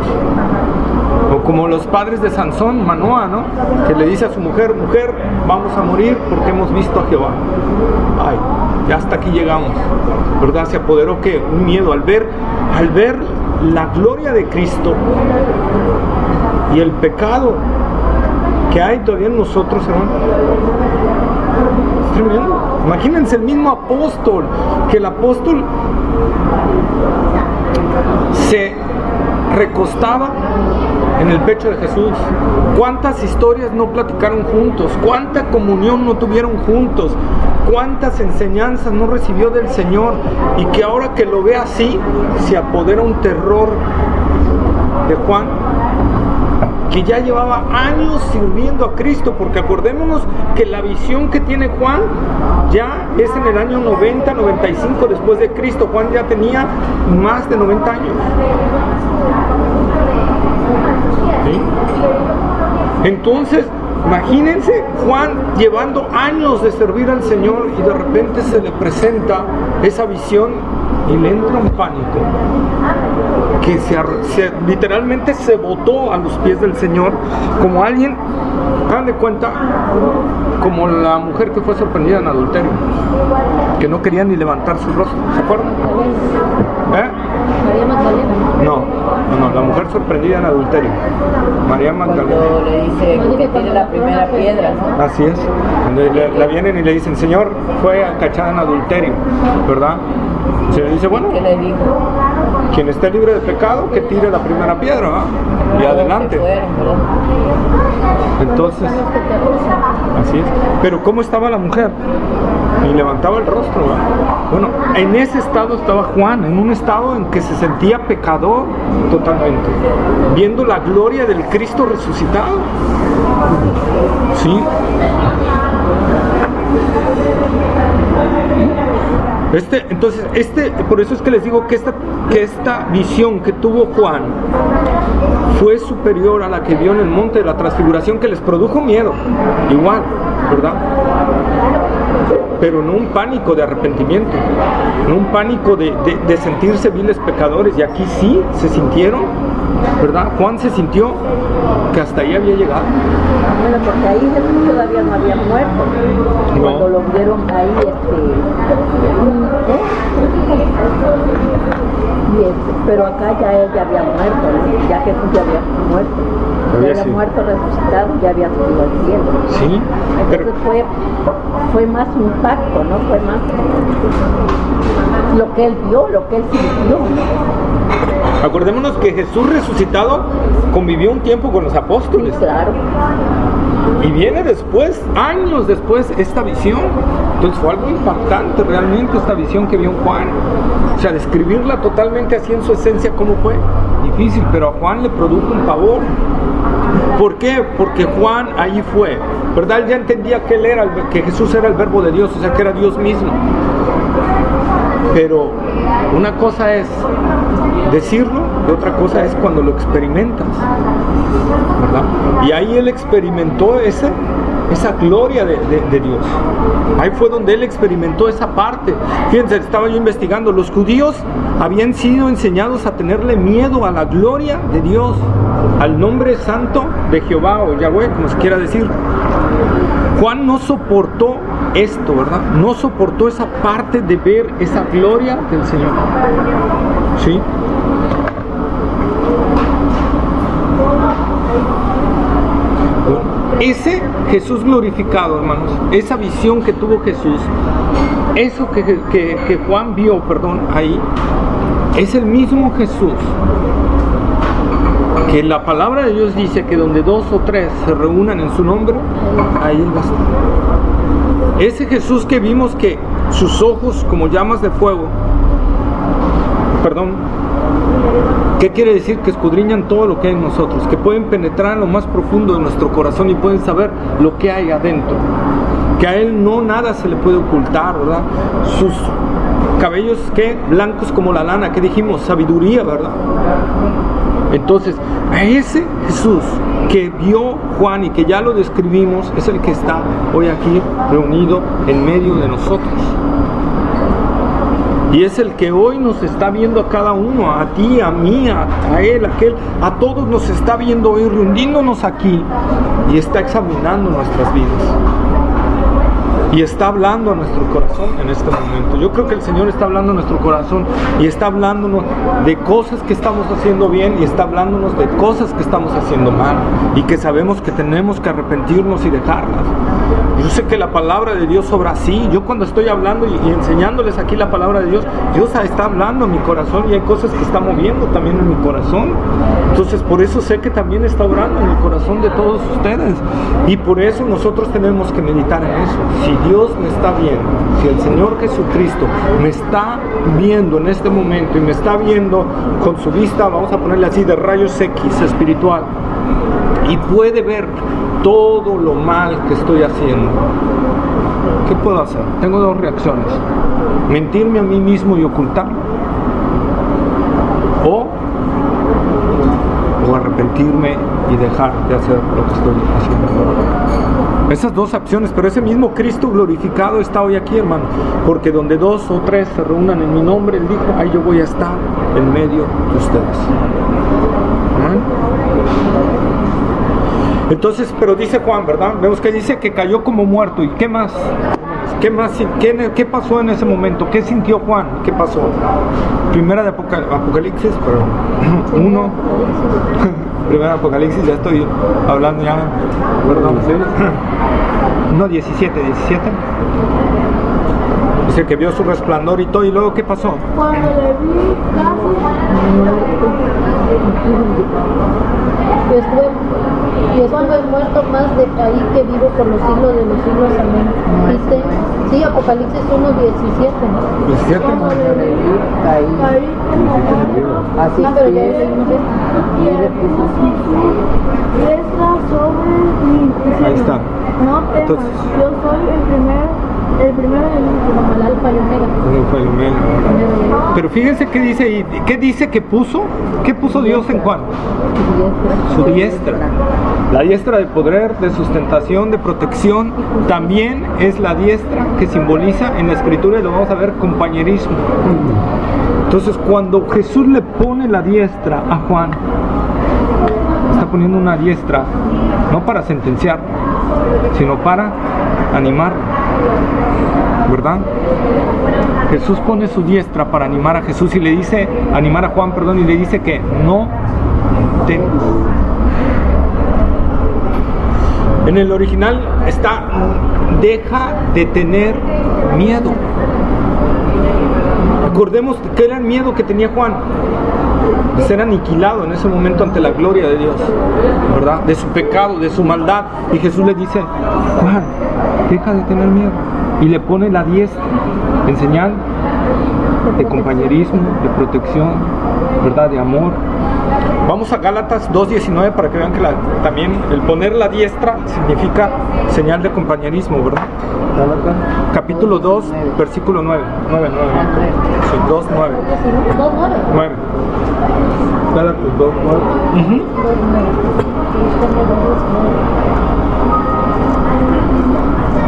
O como los padres de Sansón, Manoa, ¿no?, que le dice a su mujer, mujer, vamos a morir porque hemos visto a Jehová. Ay, ya hasta aquí llegamos, ¿verdad? Se apoderó que un miedo al ver la gloria de Cristo y el pecado que hay todavía en nosotros, hermano. Es tremendo. Imagínense el mismo apóstol, que el apóstol se recostaba en el pecho de Jesús. ¿Cuántas historias no platicaron juntos? ¿Cuánta comunión no tuvieron juntos? ¿Cuántas enseñanzas no recibió del Señor? Y que ahora que lo ve así, se apodera un terror de Juan, que ya llevaba años sirviendo a Cristo, porque acordémonos que la visión que tiene Juan ya es en el año 90, 95 después de Cristo. Juan ya tenía más de 90 años. ¿Sí? Entonces, imagínense Juan llevando años de servir al Señor y de repente se le presenta esa visión y le entra un pánico que literalmente se botó a los pies del Señor, como alguien, hagan de cuenta, como la mujer que fue sorprendida en adulterio, que no quería ni levantar su rostro, ¿se acuerdan? María Magdalena. No, la mujer sorprendida en adulterio, María Magdalena. Cuando le dice que tiene la primera piedra, ¿no? Así es. Cuando la vienen y le dicen, Señor, fue cachada en adulterio, ¿verdad? Se le dice, bueno, ¿Qué le dijo? quien esté libre de pecado, que tire la primera piedra, ¿verdad? Y adelante. Se fueron, ¿verdad? Entonces, así es. Pero ¿cómo estaba la mujer? Y levantaba el rostro, ¿verdad? Bueno, en ese estado estaba Juan, en un estado en que se sentía pecador totalmente, viendo la gloria del Cristo resucitado. Sí. Por eso es que les digo que esta visión que tuvo Juan fue superior a la que vio en el monte de la transfiguración, que les produjo miedo, igual, ¿verdad? Pero no un pánico de arrepentimiento, no un pánico de sentirse viles pecadores, y aquí sí se sintieron, ¿verdad? Juan se sintió que hasta ahí había llegado. Bueno, porque ahí Jesús todavía no había muerto. No. Cuando lo vieron ahí, pero acá ya él ya había muerto, ¿no? Ya Jesús ya había muerto. Ya había muerto, resucitado, ya había subido al cielo. Sí, Entonces fue más un pacto, ¿no? Fue más lo que él vio, lo que él sintió. acordémonos que Jesús resucitado convivió un tiempo con los apóstoles. Claro. Y viene después, años después, esta visión. Entonces fue algo impactante realmente esta visión que vio Juan. O sea, describirla totalmente así en su esencia, ¿cómo fue? Difícil, pero a Juan le produjo un pavor. ¿Por qué? Porque Juan ahí fue, ¿verdad? Él ya entendía que que Jesús era el verbo de Dios, o sea, que era Dios mismo. Pero una cosa es decirlo y otra cosa es cuando lo experimentas, ¿verdad? Y ahí él experimentó esa gloria de Dios. Ahí fue donde él experimentó esa parte. Fíjense, estaba yo investigando, los judíos habían sido enseñados a tenerle miedo a la gloria de Dios, al nombre santo de Jehová o Yahweh, como se quiera decir. Juan no soportó esto, ¿verdad? No soportó esa parte de ver esa gloria del Señor. ¿Sí? Bueno, ese Jesús glorificado, hermanos, esa visión que tuvo Jesús, eso que Juan vio, ahí, es el mismo Jesús que la palabra de Dios dice que donde 2 o 3 se reúnan en su nombre, ahí Él va a estar. Ese Jesús que vimos que sus ojos como llamas de fuego, ¿qué quiere decir? Que escudriñan todo lo que hay en nosotros, que pueden penetrar en lo más profundo de nuestro corazón y pueden saber lo que hay adentro, que a Él no nada se le puede ocultar, ¿verdad? Sus cabellos, blancos como la lana, que dijimos, sabiduría, ¿verdad? Entonces, a ese Jesús que vio Juan y que ya lo describimos, es el que está hoy aquí reunido en medio de nosotros. Y es el que hoy nos está viendo a cada uno, a ti, a mí, a él, a aquel, a todos nos está viendo hoy, reuniéndonos aquí, y está examinando nuestras vidas. Y está hablando a nuestro corazón en este momento. Yo creo que el Señor está hablando a nuestro corazón y está hablándonos de cosas que estamos haciendo bien y está hablándonos de cosas que estamos haciendo mal y que sabemos que tenemos que arrepentirnos y dejarlas. Yo sé que la palabra de Dios obra así. Yo cuando estoy hablando y enseñándoles aquí la palabra de Dios, Dios está hablando a mi corazón y hay cosas que está moviendo también en mi corazón. Entonces por eso sé que también está obrando en el corazón de todos ustedes. Y por eso nosotros tenemos que meditar en eso. Si Dios me está viendo, si el Señor Jesucristo me está viendo en este momento y me está viendo con su vista, vamos a ponerle así, de rayos X espiritual, y puede ver todo lo mal que estoy haciendo, ¿qué puedo hacer? Tengo 2 reacciones: mentirme a mí mismo y ocultarlo, o arrepentirme y dejar de hacer lo que estoy haciendo. Esas 2 opciones, pero ese mismo Cristo glorificado está hoy aquí, hermano, porque donde 2 o 3 se reúnan en mi nombre, Él dijo, ahí yo voy a estar en medio de ustedes. ¿Amén? Entonces, pero dice Juan, ¿verdad? Vemos que dice que cayó como muerto. ¿Y qué más? ¿Qué más? ¿Qué pasó en ese momento? ¿Qué sintió Juan? ¿Qué pasó? Primera de Apocalipsis, pero 1. Primera Apocalipsis, ya estoy hablando ya. Perdón, ¿sí? No, 17. Dice que vio su resplandor y todo, y luego ¿qué pasó? Cuando le vi y estuve muerto más de ahí que vivo por los siglos de los siglos. Amén. ¿Viste? Sí, Apocalipsis 1:17. 17. caí Así pero que ya leímos esto. y le puso su diestra sobre mí, diciendo, Ahí está. no temas, Entonces, yo soy el primero y el último, Como el alfa y omega. pero fíjense qué dice ahí. ¿Qué dice que puso? ¿Qué puso Dios en Juan? Su diestra. La diestra de poder, de sustentación, de protección. También es la diestra que simboliza en la escritura, y lo vamos a ver, compañerismo. Entonces cuando Jesús le pone la diestra a Juan, está poniendo una diestra no para sentenciar, sino para animar, ¿verdad? Jesús pone su diestra para animar a Jesús y le dice, animar a Juan, y le dice que no temas. En el original está, deja de tener miedo. Recordemos que era el miedo que tenía Juan, de ser aniquilado en ese momento ante la gloria de Dios, ¿verdad? De su pecado, de su maldad. Y Jesús le dice, Juan, deja de tener miedo. Y le pone la diestra en señal de compañerismo, de protección, ¿verdad? De amor. Vamos a Gálatas 2:19 para que vean que también el poner la diestra significa señal de compañerismo, ¿verdad? Gálatas, capítulo 2, versículo 9. 9. Sí, 2:9. 9. Gálatas 2:9.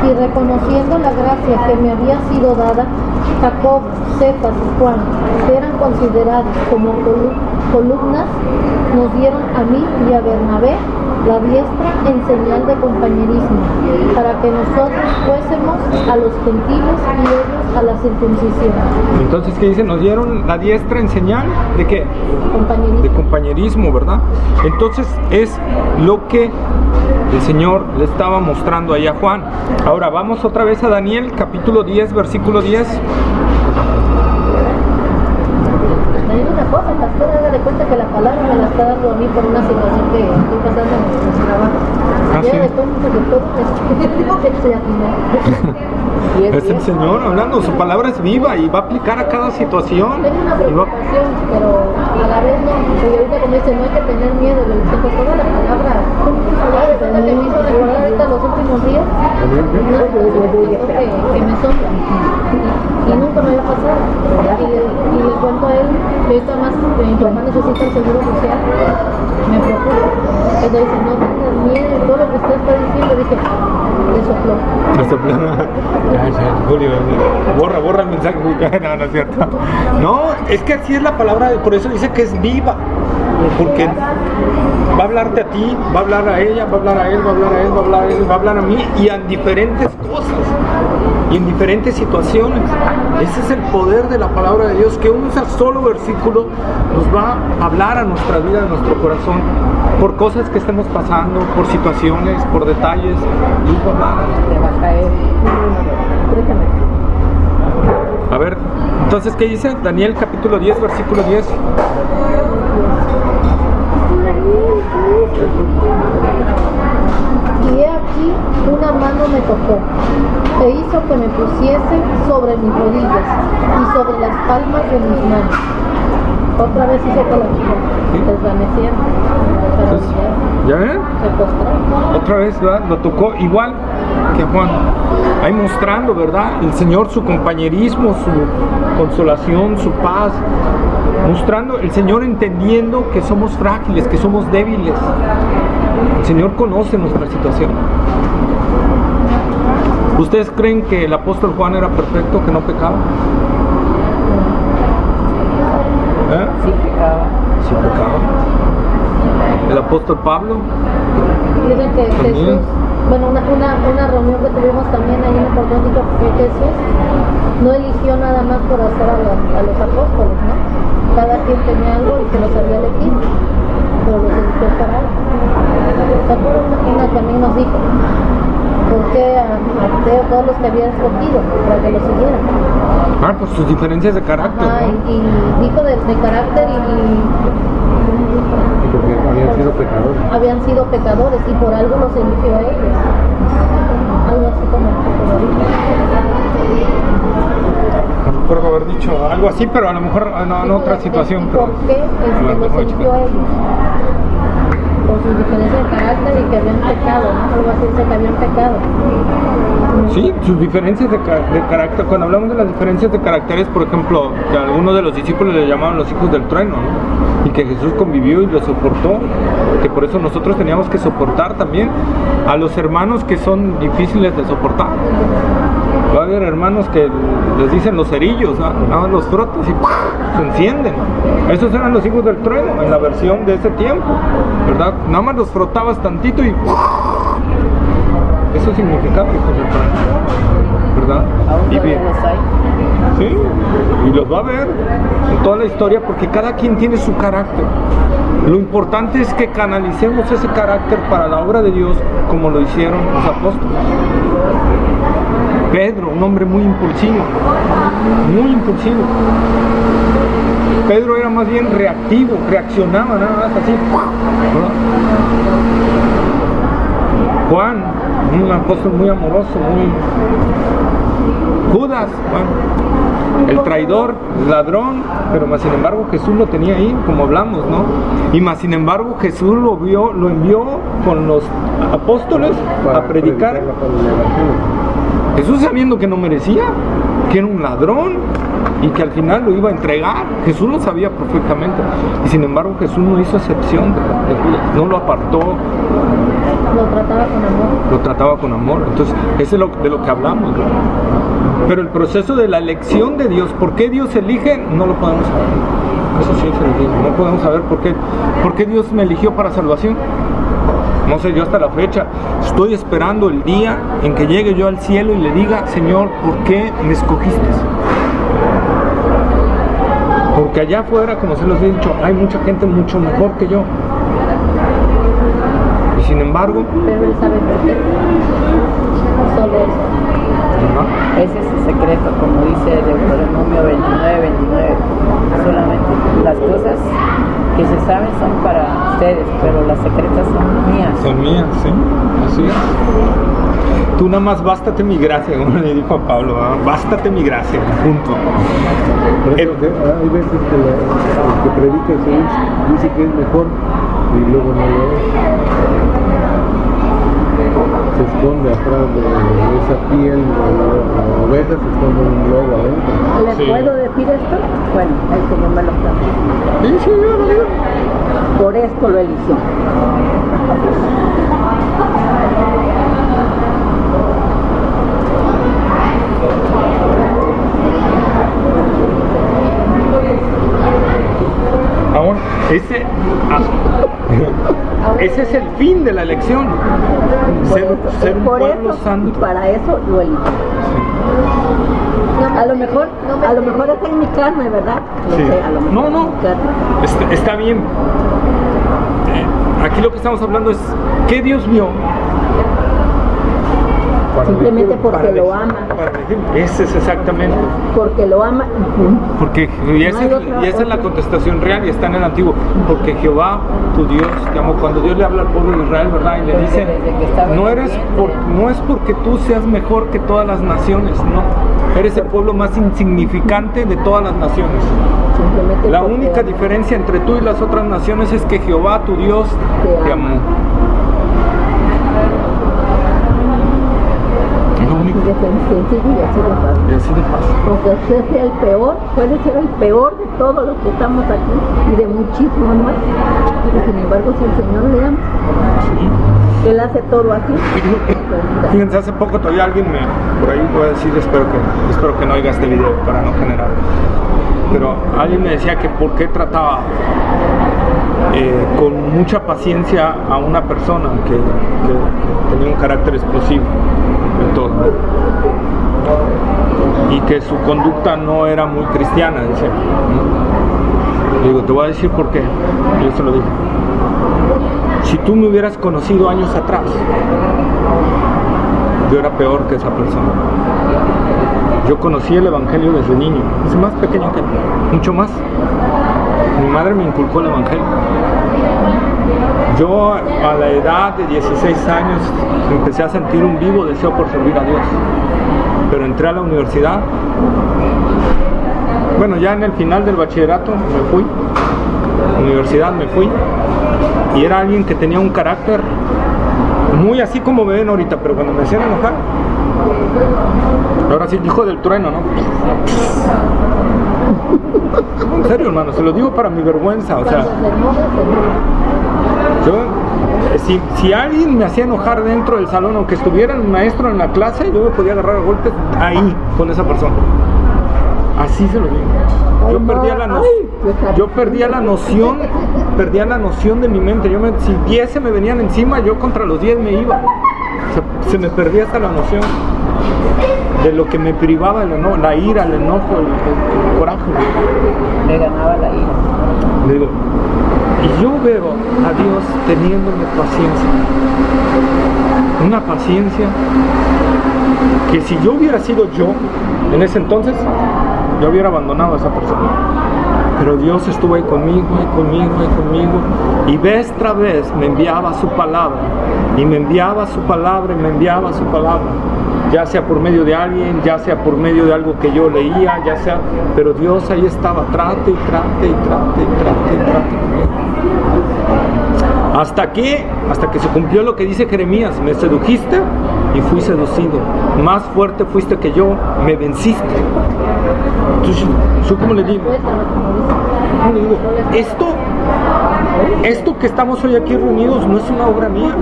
Y reconociendo la gracia que me había sido dada, Jacob, Cefas y Juan, que eran considerados como columnas nos dieron a mí y a Bernabé la diestra en señal de compañerismo, para que nosotros fuésemos a los gentiles y ellos a la circuncisión. Entonces, ¿qué dice? Nos dieron la diestra en señal de qué? Compañerismo. De compañerismo, ¿verdad? Entonces es lo que el Señor le estaba mostrando ahí a Juan. Ahora vamos otra vez a Daniel, capítulo 10, versículo 10. Me digo una cosa, pastor, haga de cuenta que la palabra me la está dando a mí por una situación que estoy pasando en el trabajo. Ah, Y haga sí. de cuenta que todo que se atinó. Es el Señor hablando, su palabra es viva y va a aplicar a cada situación. Tengo una Y va- preocupación, pero a la vez no. Y ahorita como dice, no hay que tener miedo, le dije, pues toda la palabra. Ya de cuenta que me hizo recordar ahorita los últimos días, una situación que me sombra. Y nunca me había pasado. Y le cuento a él que ahorita más mi papá necesita el seguro social. Me preocupa. Entonces dice, no tengas miedo y todo lo que usted está diciendo, dije, le sopló. Ay, Julio, borra el mensaje. No, no es cierto. No, es que así es la palabra, por eso dice que es viva. Porque va a hablarte a ti, va a hablar a ella, va a hablar a él, va a hablar a él, va a hablar a él, va a hablar a mí, y en diferentes cosas y en diferentes situaciones. Ese es el poder de la palabra de Dios, que un solo versículo nos va a hablar a nuestra vida, a nuestro corazón, por cosas que estemos pasando, por situaciones, por detalles. Dios va a hablar. Te va a caer. A ver, entonces, ¿qué dice? Daniel capítulo 10, versículo 10. Y he aquí una mano me tocó e hizo que me pusiese sobre mis rodillas y sobre las palmas de mis manos. Otra vez hizo que la chica desvaneciera. Entonces, ¿ya ven? Se postró. Otra vez, ¿verdad? Lo tocó igual que a Juan. Ahí mostrando, ¿verdad? El Señor, su compañerismo, su consolación, su paz. Mostrando, el Señor entendiendo que somos frágiles, que somos débiles. El Señor conoce nuestra situación. ¿Ustedes creen que el apóstol Juan era perfecto, que no pecaba? ¿Eh? Sí, pecaba. Sí pecaba. El apóstol Pablo. Dicen que Jesús, bueno, una reunión que tuvimos también ahí en el Portón, dijo que Jesús no eligió nada más por hacer a los apóstoles, ¿no? Cada quien tenía algo y se los había elegido, pero los eligió para él. ¿Se acuerdan una que a mí nos dijo? ¿Por qué a todos los que había escogido para que lo siguieran? Ah, pues sus diferencias de carácter, Ah, ¿no? y dijo de carácter Porque habían sido pecadores. habían sido pecadores y por algo los eligió a ellos. Algo así como No recuerdo haber dicho algo así, pero a lo mejor en otra situación. ¿Por qué los eligió a ellos? Por sus diferencias de carácter y que habían pecado, ¿no? Algo así dice que habían pecado. Sí, sus diferencias de carácter. Cuando hablamos de las diferencias de caracteres, por ejemplo, que a algunos de los discípulos le llamaban los hijos del trueno, ¿no? Y que Jesús convivió y lo soportó, que por eso nosotros teníamos que soportar también a los hermanos que son difíciles de soportar. Va a haber hermanos que les dicen los cerillos, ¿no? Nada más los frotas y ¡puf! Se encienden. Esos eran los hijos del trueno en la versión de ese tiempo, ¿verdad? Nada más los frotabas tantito y ¡puf! Eso significaba hijos del trueno, ¿verdad? Aún Y todavía bien. los hay. Sí, y los va a ver en toda la historia porque cada quien tiene su carácter. Lo importante es que canalicemos ese carácter para la obra de Dios como lo hicieron los apóstoles. Pedro, un hombre muy impulsivo, muy impulsivo. Pedro era más bien reactivo, reaccionaba nada más así, ¿verdad? Juan, un apóstol muy amoroso, muy... Judas, bueno, el traidor, el ladrón, pero más sin embargo Jesús lo tenía ahí, como hablamos, ¿no? Y más sin embargo Jesús lo envió con los apóstoles a predicar. la evangelio. Jesús sabiendo que no merecía, que era un ladrón y que al final lo iba a entregar. Jesús lo sabía perfectamente. Y sin embargo Jesús no hizo excepción de Judas, no lo apartó, Lo trataba con amor. lo trataba con amor. Entonces, eso es de lo que hablamos, ¿no? Pero el proceso de la elección de Dios, ¿por qué Dios elige? No lo podemos saber. Eso sí se lo digo. No podemos saber por qué Dios me eligió para salvación. No sé, yo hasta la fecha estoy esperando el día en que llegue yo al cielo y le diga, Señor, ¿por qué me escogiste? Porque allá afuera, como se los he dicho, hay mucha gente mucho mejor que yo. Y sin embargo, Pero él sabe por qué. Solo eso. ¿no? Ese es el secreto, como dice Deuteronomio 29:29. Solamente las cosas que se saben son para ustedes, pero las secretas son mías. Son mías, sí, así es. Tú nada más bástate mi gracia, como le dijo a Pablo, ¿verdad? Bástate mi gracia, punto. Por eso, hay veces que el que predica dice que es mejor y luego no lo es. Se esconde atrás de esa piel de la oveja, se esconde un lobo adentro. ¿Les Sí. puedo decir esto? Bueno, el Señor me lo está. Sí, sí, yo lo digo. Por esto lo eligió. Ahora, ese es el fin de la elección. Ser un Por pueblo eso, y santo. para eso lo eligió. A lo mejor está en mi carne, ¿verdad? Lo Sí. sé, a lo mejor No, no. en mi carne. Está bien. Aquí lo que estamos hablando es ¿qué Dios vio? Simplemente porque lo ama. Para elegir. Ese es exactamente. Porque lo ama y punto. Porque y esa, y esa es la contestación real y está en el antiguo. Porque Jehová, tu Dios, te amó. Cuando Dios le habla al pueblo de Israel, ¿verdad? Y le dice, Desde que estaba no en es porque tú seas mejor que todas las naciones, no. Eres el pueblo más insignificante de todas las naciones. Simplemente La porque única diferencia entre tú y las otras naciones es que Jehová, tu Dios, te amó. Es lo único. así de sencillo y así de fácil. Y así de fácil. Aunque usted sea el peor, puede ser el peor de todos los que estamos aquí y de muchísimos más. Pero sin embargo, si el Señor le ama, Él hace todo así. Fíjense, hace poco todavía alguien por ahí voy a decir, espero que no oiga este video para no generar, pero alguien me decía que por qué trataba con mucha paciencia a una persona que tenía un carácter explosivo en todo, y que su conducta no era muy cristiana, dice. Le digo, te voy a decir por qué. Yo se lo dije. Si tú me hubieras conocido años atrás, yo era peor que esa persona. Yo conocí el Evangelio desde niño, es más pequeño que él, mucho más. Mi madre me inculcó el Evangelio. Yo a la edad de 16 años empecé a sentir un vivo deseo por servir a Dios. Pero entré a la universidad. Bueno, ya en el final del bachillerato me fui. Universidad me fui. Y era alguien que tenía un carácter muy así como me ven ahorita, pero cuando me hacían enojar, ahora sí, hijo del trueno, ¿no? En serio, hermano, se lo digo para mi vergüenza, o sea, yo, si alguien me hacía enojar dentro del salón, aunque estuviera el maestro en la clase, yo me podía agarrar a golpes ahí con esa persona. Así se lo digo. Yo perdía la noción de mi mente. Si 10 se me venían encima, yo contra los 10 me iba. Se me perdía hasta la noción de lo que me privaba la ira, el enojo, el coraje. Le ganaba la ira. Le digo, y yo veo a Dios teniéndome paciencia. Una paciencia que si yo hubiera sido yo en ese entonces, yo hubiera abandonado a esa persona. Pero Dios estuvo ahí conmigo, y vez tras vez me enviaba su palabra, y me enviaba su palabra, ya sea por medio de alguien, ya sea por medio de algo que yo leía, pero Dios ahí estaba, trate. Hasta que se cumplió lo que dice Jeremías, me sedujiste y fui seducido, más fuerte fuiste que yo, me venciste. Entonces, yo como le digo, Yo le digo, esto que estamos hoy aquí reunidos no es una obra mía,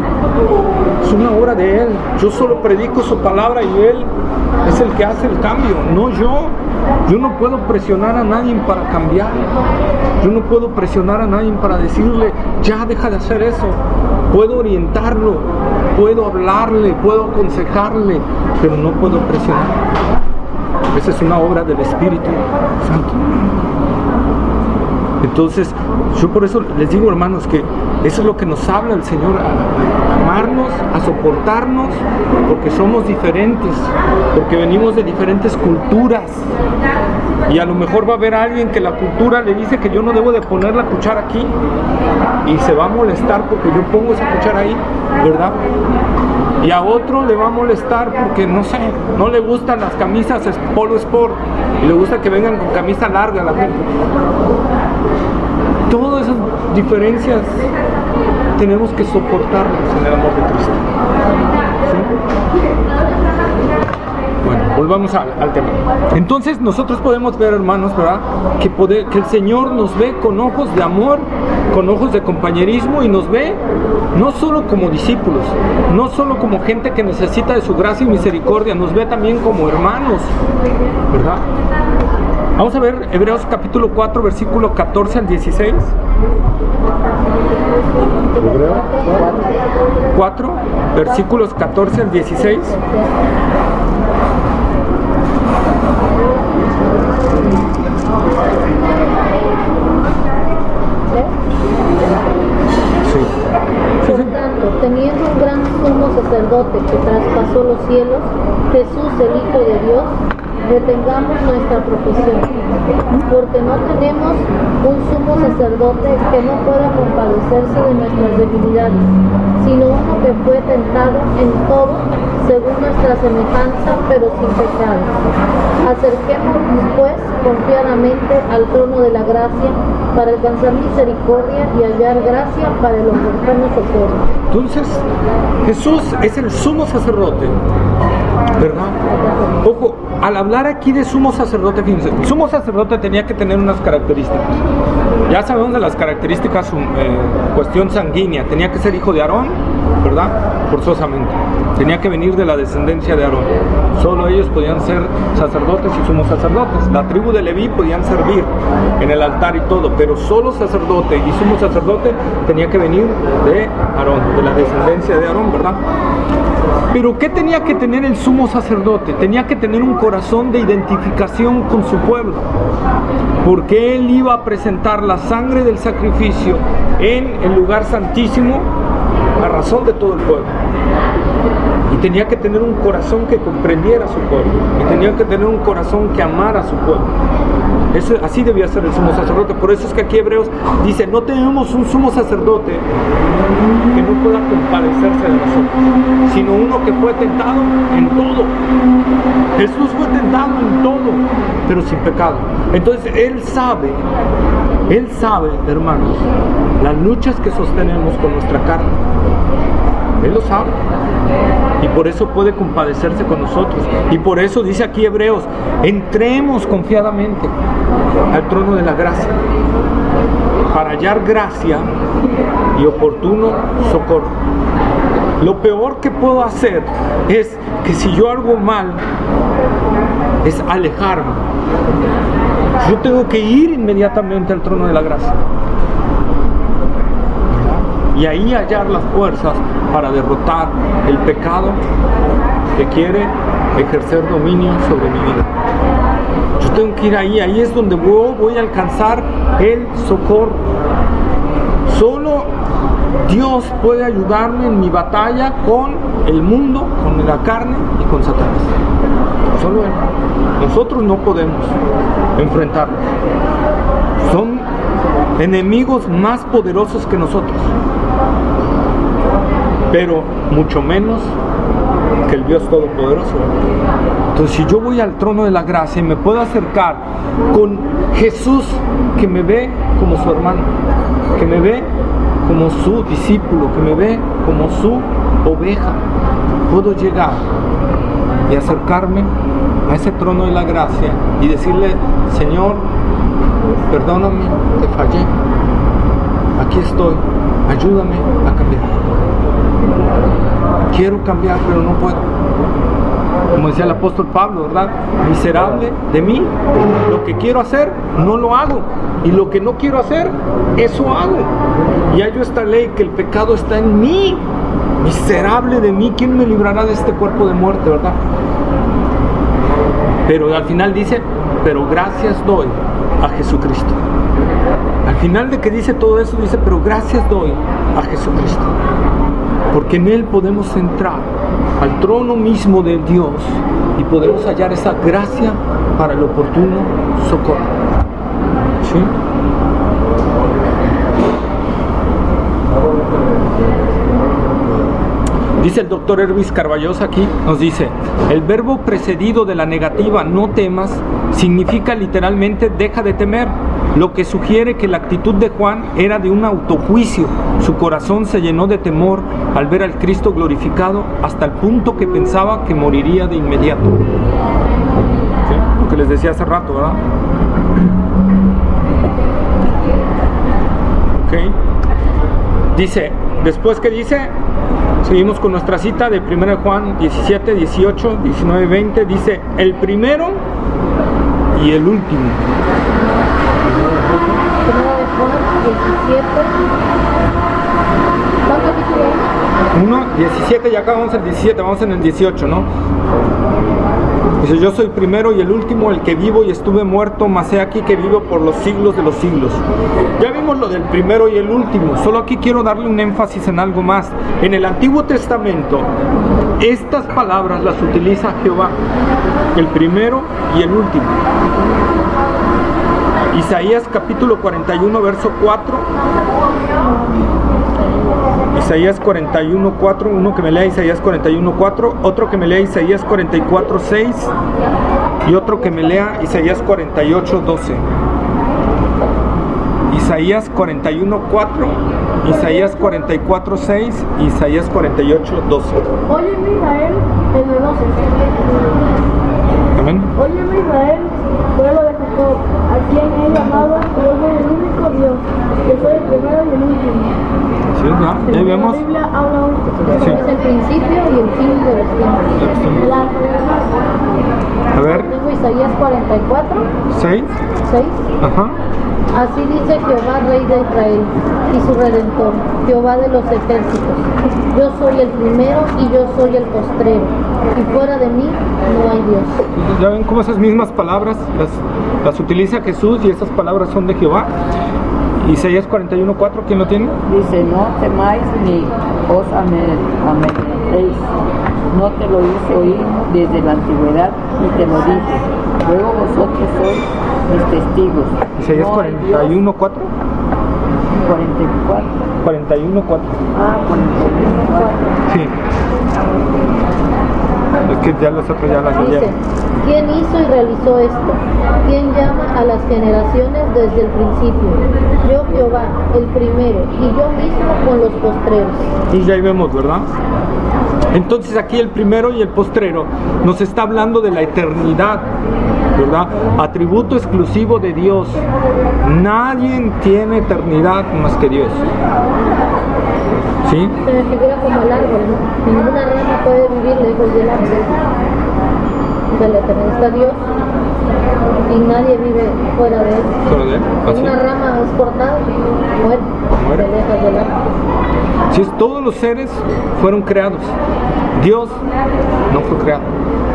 es una obra de Él. Yo solo predico su palabra y Él es el que hace el cambio, no yo. Yo no puedo presionar a nadie para cambiar. Yo no puedo presionar a nadie para decirle, ya deja de hacer eso. Puedo orientarlo, puedo hablarle, puedo aconsejarle, pero no puedo presionar. Esa es una obra del Espíritu Santo. Entonces, yo por eso les digo, hermanos, que eso es lo que nos habla el Señor, a amarnos, a soportarnos, porque somos diferentes, porque venimos de diferentes culturas. Y a lo mejor va a haber alguien que la cultura le dice que yo no debo de poner la cuchara aquí, y se va a molestar porque yo pongo esa cuchara ahí, ¿verdad? Y a otro le va a molestar porque, no sé, no le gustan las camisas Polo Sport, y le gusta que vengan con camisa larga la gente. Todas esas diferencias tenemos que soportarlas en el amor de Cristo. ¿Sí? Bueno, volvamos al tema. Entonces nosotros podemos ver, hermanos, ¿verdad? Que el Señor nos ve con ojos de amor, con ojos de compañerismo, y nos ve no solo como discípulos, no solo como gente que necesita de su gracia y misericordia, nos ve también como hermanos, ¿verdad? Vamos a ver Hebreos capítulo 4, versículo 14 al 16. 4, versículos 14 al 16. Por tanto, teniendo un gran sumo sacerdote que traspasó los cielos, Jesús, el Hijo de Dios, retengamos nuestra profesión, porque no tenemos un sumo sacerdote que no pueda compadecerse de nuestras debilidades, sino uno que fue tentado en todo según nuestra semejanza, pero sin pecado. Acerquémonos pues confiadamente al trono de la gracia para alcanzar misericordia y hallar gracia para el oportuno socorro. Entonces, Jesús es el sumo sacerdote, ¿verdad? Ojo, al hablar aquí de sumo sacerdote, fíjense, el sumo sacerdote tenía que tener unas características. Ya sabemos de las características, cuestión sanguínea, tenía que ser hijo de Aarón, ¿verdad? Forzosamente. Tenía que venir de la descendencia de Aarón. Solo ellos podían ser sacerdotes y sumos sacerdotes. La tribu de Leví podían servir en el altar y todo, pero solo sacerdote y sumo sacerdote tenía que venir de Aarón, de la descendencia de Aarón, ¿verdad? Pero ¿qué tenía que tener el sumo sacerdote? Tenía que tener un corazón de identificación con su pueblo, porque él iba a presentar la sangre del sacrificio en el lugar santísimo a razón de todo el pueblo. Y tenía que tener un corazón que comprendiera a su pueblo, y tenía que tener un corazón que amara a su pueblo. Así debía ser el sumo sacerdote. Por eso es que aquí Hebreos dice, no tenemos un sumo sacerdote que no pueda compadecerse de nosotros, sino uno que fue tentado en todo. Jesús fue tentado en todo, pero sin pecado. Entonces Él sabe, hermanos, las luchas que sostenemos con nuestra carne. Él lo sabe, y por eso puede compadecerse con nosotros. Y por eso dice aquí Hebreos, entremos confiadamente al trono de la gracia para hallar gracia y oportuno socorro. Lo peor que puedo hacer es que si yo hago mal, es alejarme. Yo tengo que ir inmediatamente al trono de la gracia y ahí hallar las fuerzas para derrotar el pecado que quiere ejercer dominio sobre mi vida. Yo tengo que ir ahí es donde voy a alcanzar el socorro. Solo Dios puede ayudarme en mi batalla con el mundo, con la carne y con Satanás. Solo Él. Nosotros no podemos enfrentarlos. Son enemigos más poderosos que nosotros, pero mucho menos que el Dios Todopoderoso. Entonces, si yo voy al trono de la gracia y me puedo acercar con Jesús, que me ve como su hermano, que me ve como su discípulo, que me ve como su oveja, puedo llegar y acercarme a ese trono de la gracia y decirle, Señor, perdóname, te fallé, aquí estoy, ayúdame a cambiar. Quiero cambiar, pero no puedo. Como decía el apóstol Pablo, ¿verdad? Miserable de mí, lo que quiero hacer, no lo hago. Y lo que no quiero hacer, eso hago. Y hallo esta ley, que el pecado está en mí. Miserable de mí, ¿quién me librará de este cuerpo de muerte, verdad? Pero al final dice, pero gracias doy a Jesucristo. Al final de que dice todo eso, dice, pero gracias doy a Jesucristo. Porque en Él podemos entrar al trono mismo de Dios y podemos hallar esa gracia para el oportuno socorro. ¿Sí? Dice el doctor Hervis Carballosa aquí, nos dice, el verbo precedido de la negativa no temas significa literalmente deja de temer, lo que sugiere que la actitud de Juan era de un autojuicio. Su corazón se llenó de temor al ver al Cristo glorificado hasta el punto que pensaba que moriría de inmediato. ¿Sí? Lo que les decía hace rato, ¿verdad? Ok. Dice, después que dice, seguimos con nuestra cita de 1 Juan 17, 18, 19, 20. Dice, el primero y el último. 1, 17, y acá vamos al 17, vamos en el 18, ¿no? Dice, yo soy el primero y el último, el que vivo y estuve muerto, mas he aquí que vivo por los siglos de los siglos. Ya vimos lo del primero y el último, solo aquí quiero darle un énfasis en algo más. En el Antiguo Testamento, estas palabras las utiliza Jehová, el primero y el último. Isaías capítulo 41, verso 4. Isaías 41, 4. Uno que me lea Isaías 41, 4. Otro que me lea Isaías 44, 6. Y otro que me lea Isaías 48, 12. Isaías 41, 4. Isaías 44, 6. Y Isaías 48, 12. Óyeme Israel, el de 12. Amén. Óyeme Israel, pueblo de Jacob, a quien he llamado, yo soy el único Dios, yo soy el primero y el último. Sí, ya vemos. La Biblia habla Sí. Es el principio y el fin de los tiempos. A ver, Tengo Isaías 44, 6. 6. Ajá. Así dice Jehová, Rey de Israel, y su Redentor, Jehová de los ejércitos. Yo soy el primero y yo soy el postrero, y fuera de mí no hay Dios. Ya ven cómo esas mismas palabras las utiliza Jesús y esas palabras son de Jehová. Isaías 41, 4, ¿quién lo tiene? Dice, no temáis ni os amedrentéis. No te lo hice oír desde la antigüedad y te lo dije. Luego vosotros sois mis testigos. Isaías No hay 41, 4. Dios. 44. 41, 4. Ah, 41, 4. Sí. Es que ya los otros ya las Dice, leyeron. ¿quién hizo y realizó esto? ¿Quién llama a las generaciones desde el principio? Yo Jehová, el primero, y yo mismo con los postreros. Y ya ahí vemos, ¿verdad? Entonces aquí el primero y el postrero nos está hablando de la eternidad, ¿verdad? Atributo exclusivo de Dios. Nadie tiene eternidad más que Dios. ¿Sí? Se me figura como el árbol, ¿no? Ninguna rama puede vivir lejos del árbol. De la eternidad está Dios y nadie vive fuera de él. Fuera de él, así. Una rama es cortada, muere, Muere. se aleja del árbol. Si todos los seres fueron creados, Dios no fue creado.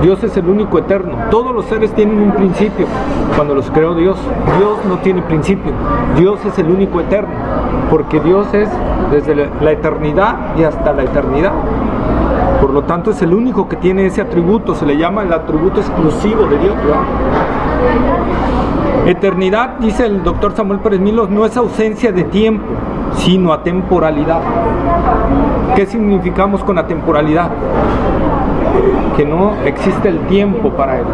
Dios es el único eterno. Todos los seres tienen un principio. Cuando los creó Dios, Dios no tiene principio. Dios es el único eterno, porque Dios es desde la eternidad y hasta la eternidad. Por lo tanto, es el único que tiene ese atributo. Se le llama el atributo exclusivo de Dios, ¿verdad? Eternidad, dice el doctor Samuel Pérez Milos, no es ausencia de tiempo, sino atemporalidad. ¿Qué significamos con atemporalidad? Que no existe el tiempo para Él.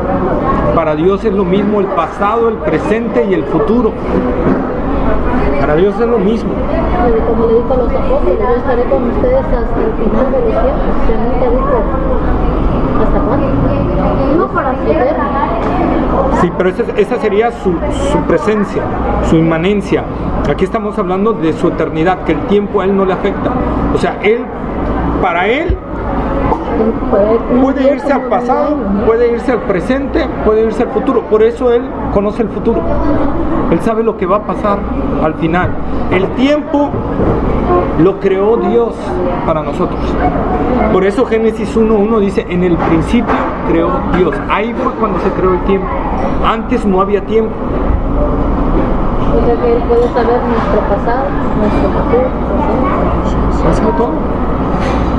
Para Dios es lo mismo el pasado, el presente y el futuro. Para Dios es lo mismo. Como le dijo a los apóstoles, yo estaré con ustedes hasta el final de los tiempos. Se nunca dijo hasta cuándo. No para siempre. Sí, pero esa sería su presencia, su inmanencia. Aquí estamos hablando de su eternidad, que el tiempo a él no le afecta. O sea, para él puede irse al pasado, puede irse al presente, puede irse al futuro. Por eso él conoce el futuro. Él sabe lo que va a pasar al final. El tiempo lo creó Dios para nosotros. Por eso Génesis 1:1 dice, en el principio creó Dios. Ahí fue cuando se creó el tiempo. Antes no había tiempo. O sea que Él puede saber nuestro pasado, nuestro futuro, presente. ¿Sabe todo?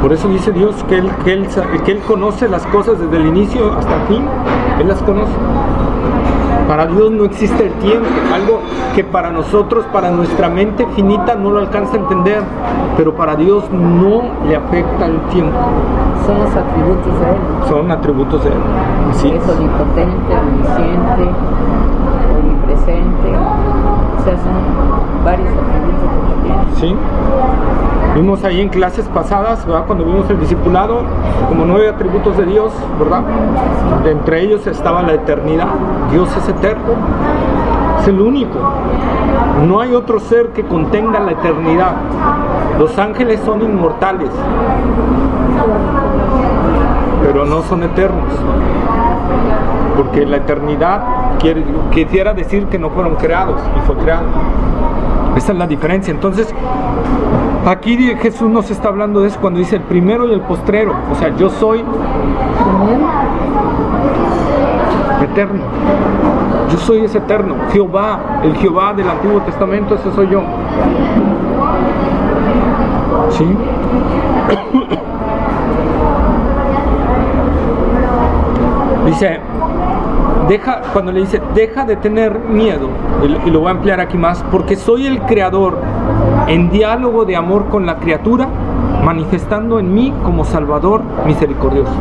Por eso dice Dios que él conoce las cosas desde el inicio hasta el fin. Él las conoce. Para Dios no existe el tiempo, algo que para nosotros, para nuestra mente finita no lo alcanza a entender, pero para Dios no le afecta el tiempo. Son los atributos de Él. Son atributos de Él. Sí. Es omnipotente, omnisciente, omnipresente. O sea, son varios atributos que tiene. Sí. Vimos ahí en clases pasadas, ¿verdad? Cuando vimos el discipulado, como 9 atributos de Dios, ¿verdad? De entre ellos estaba la eternidad. Dios es eterno. Es el único. No hay otro ser que contenga la eternidad. Los ángeles son inmortales, pero no son eternos. Porque la eternidad quisiera decir que no fueron creados y fue creado. Esa es la diferencia. Entonces, aquí Jesús nos está hablando de eso cuando dice el primero y el postrero. O sea, yo soy eterno. Yo soy ese eterno. Jehová, el Jehová del Antiguo Testamento, ese soy yo. ¿Sí? Dice, cuando le dice, deja de tener miedo, y lo voy a ampliar aquí más, porque soy el creador en diálogo de amor con la criatura, manifestando en mí como Salvador misericordioso.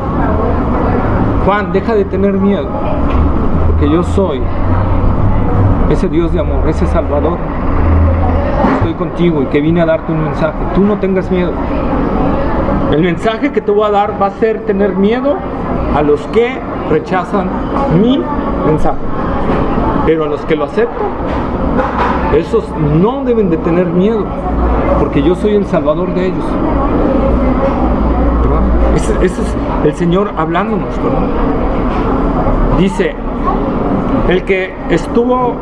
Juan, deja de tener miedo, porque yo soy ese Dios de amor, ese Salvador. Estoy contigo y que vine a darte un mensaje. Tú no tengas miedo. El mensaje que te voy a dar va a ser tener miedo a los que rechazan mi mensaje, pero a los que lo aceptan, esos no deben de tener miedo, porque yo soy el Salvador de ellos. ¿Verdad? Ese es el Señor hablándonos, ¿verdad? Dice, el que estuvo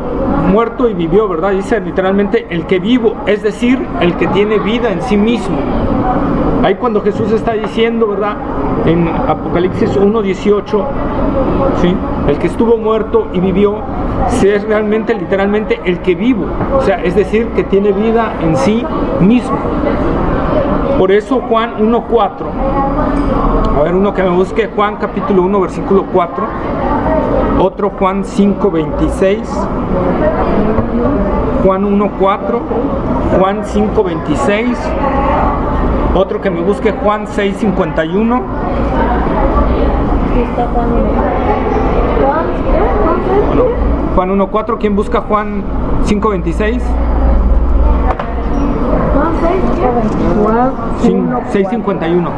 muerto y vivió, ¿verdad? Dice literalmente el que vivo, es decir, el que tiene vida en sí mismo. Ahí cuando Jesús está diciendo, ¿verdad? En Apocalipsis 1:18, ¿sí? El que estuvo muerto y vivió, es realmente, literalmente, el que vivo. O sea, es decir, que tiene vida en sí mismo. Por eso Juan 1:4. A ver, uno que me busque, Juan capítulo 1, versículo 4. Otro Juan 5:26. Juan 1:4. Juan 5:26. Otro que me busque, Juan 6:51. Bueno, Juan 1:4. ¿Quién busca Juan 5:26? Juan 6:51.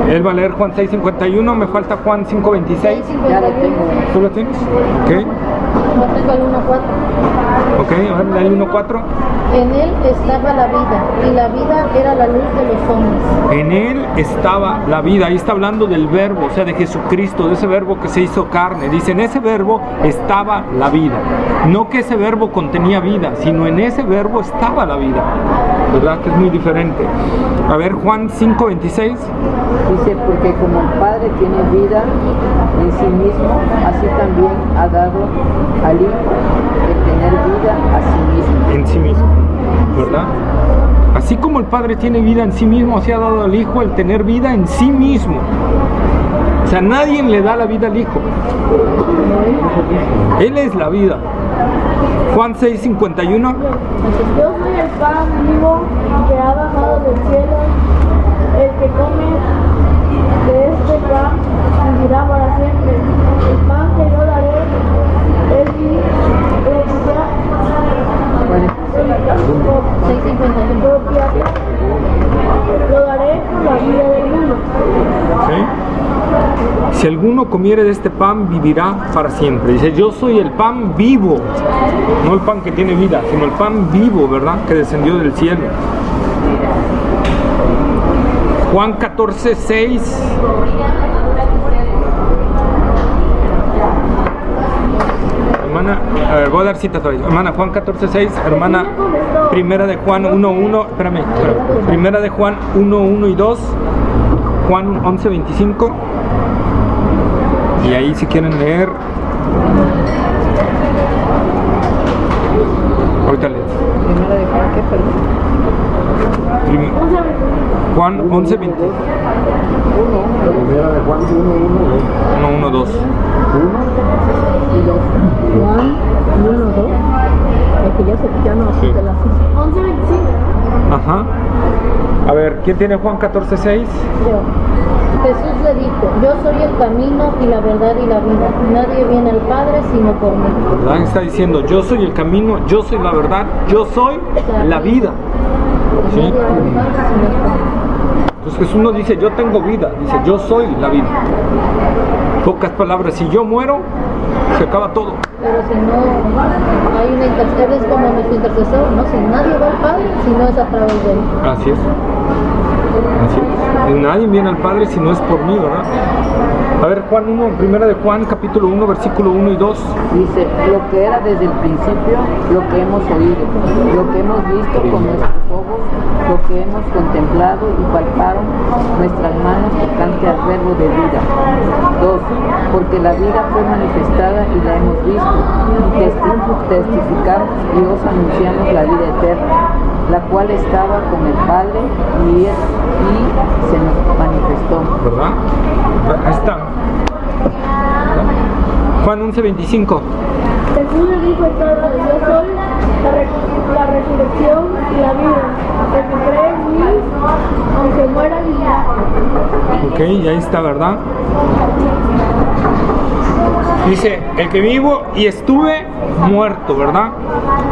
Él va a leer Juan 6:51. Me falta Juan 5:26. Ya lo tengo. ¿Tú lo tienes? Ok. No tengo el 1:4. Ok, a ver, el 1:4. En Él estaba la vida, y la vida era la luz de los hombres. En Él estaba la vida. Ahí está hablando del verbo, o sea, de Jesucristo, de ese verbo que se hizo carne. Dice, en ese verbo estaba la vida. No que ese verbo contenía vida, sino en ese verbo estaba la vida. ¿Verdad? Que es muy diferente. A ver, Juan 5:26. Dice, porque como el Padre tiene vida en sí mismo, así también ha dado al Hijo de tener vida a sí mismo. En sí mismo, ¿verdad? Así como el Padre tiene vida en sí mismo, así ha dado al Hijo el tener vida en sí mismo. O sea, nadie le da la vida al Hijo. Él es la vida. Juan 6:51. Yo soy el pan vivo que ha bajado del cielo. El que come de este pan vivirá para siempre. El pan que yo daré es mi propia 6:51. lo daré por la vida del mundo. ¿Sí? Si alguno comiere de este pan, vivirá para siempre. Dice, yo soy el pan vivo, no el pan que tiene vida, sino el pan vivo, ¿verdad? Que descendió del cielo. Juan 14:6. Hermana, a ver, voy a dar cita todavía. Hermana, Juan 14:6, hermana, primera de Juan 1:1, espérame, primera de Juan 1:1 y 2, Juan 11:25, y ahí si quieren leer, ahorita lees. Primera de Juan, ¿qué? Perdón. Juan 11:20. Primera de Juan 1:1, 1:1, 2. Juan 1:2. Es que ya no Sí. se las 11:25. Ajá. A ver, ¿quién tiene Juan 14:6? Jesús le dijo, yo soy el camino y la verdad y la vida. Nadie viene al Padre sino por mí. ¿Verdad? Está diciendo, yo soy el camino, yo soy la verdad, yo soy la vida. ¿Sí? Nadie va al Padre sino por mí. Entonces Jesús no dice, yo tengo vida, dice, yo soy la vida. Pocas palabras, si yo muero, se acaba todo. Pero si no hay una intercesión, es como nuestro intercesor, ¿no? Si nadie va al Padre, si no es a través de él. Así es. Así es. Y nadie viene al Padre si no es por mí, ¿verdad? A ver, Juan 1, primera de Juan, capítulo 1, versículo 1 y 2. Dice, lo que era desde el principio, lo que hemos oído, lo que hemos visto con nuestros ojos, lo que hemos contemplado y palparon nuestras manos tocante al verbo de vida. 2. Porque la vida fue manifestada y la hemos visto, y testificamos y os anunciamos la vida eterna, la cual estaba con el Padre y se nos manifestó. ¿Verdad? Ahí está. Juan 11:25. Jesús le dijo entonces, yo soy la resurrección y la vida. El que cree en mí, aunque muera, vivirá. Ok, y ahí está, ¿verdad? Dice, el que vivo y estuve muerto, ¿verdad?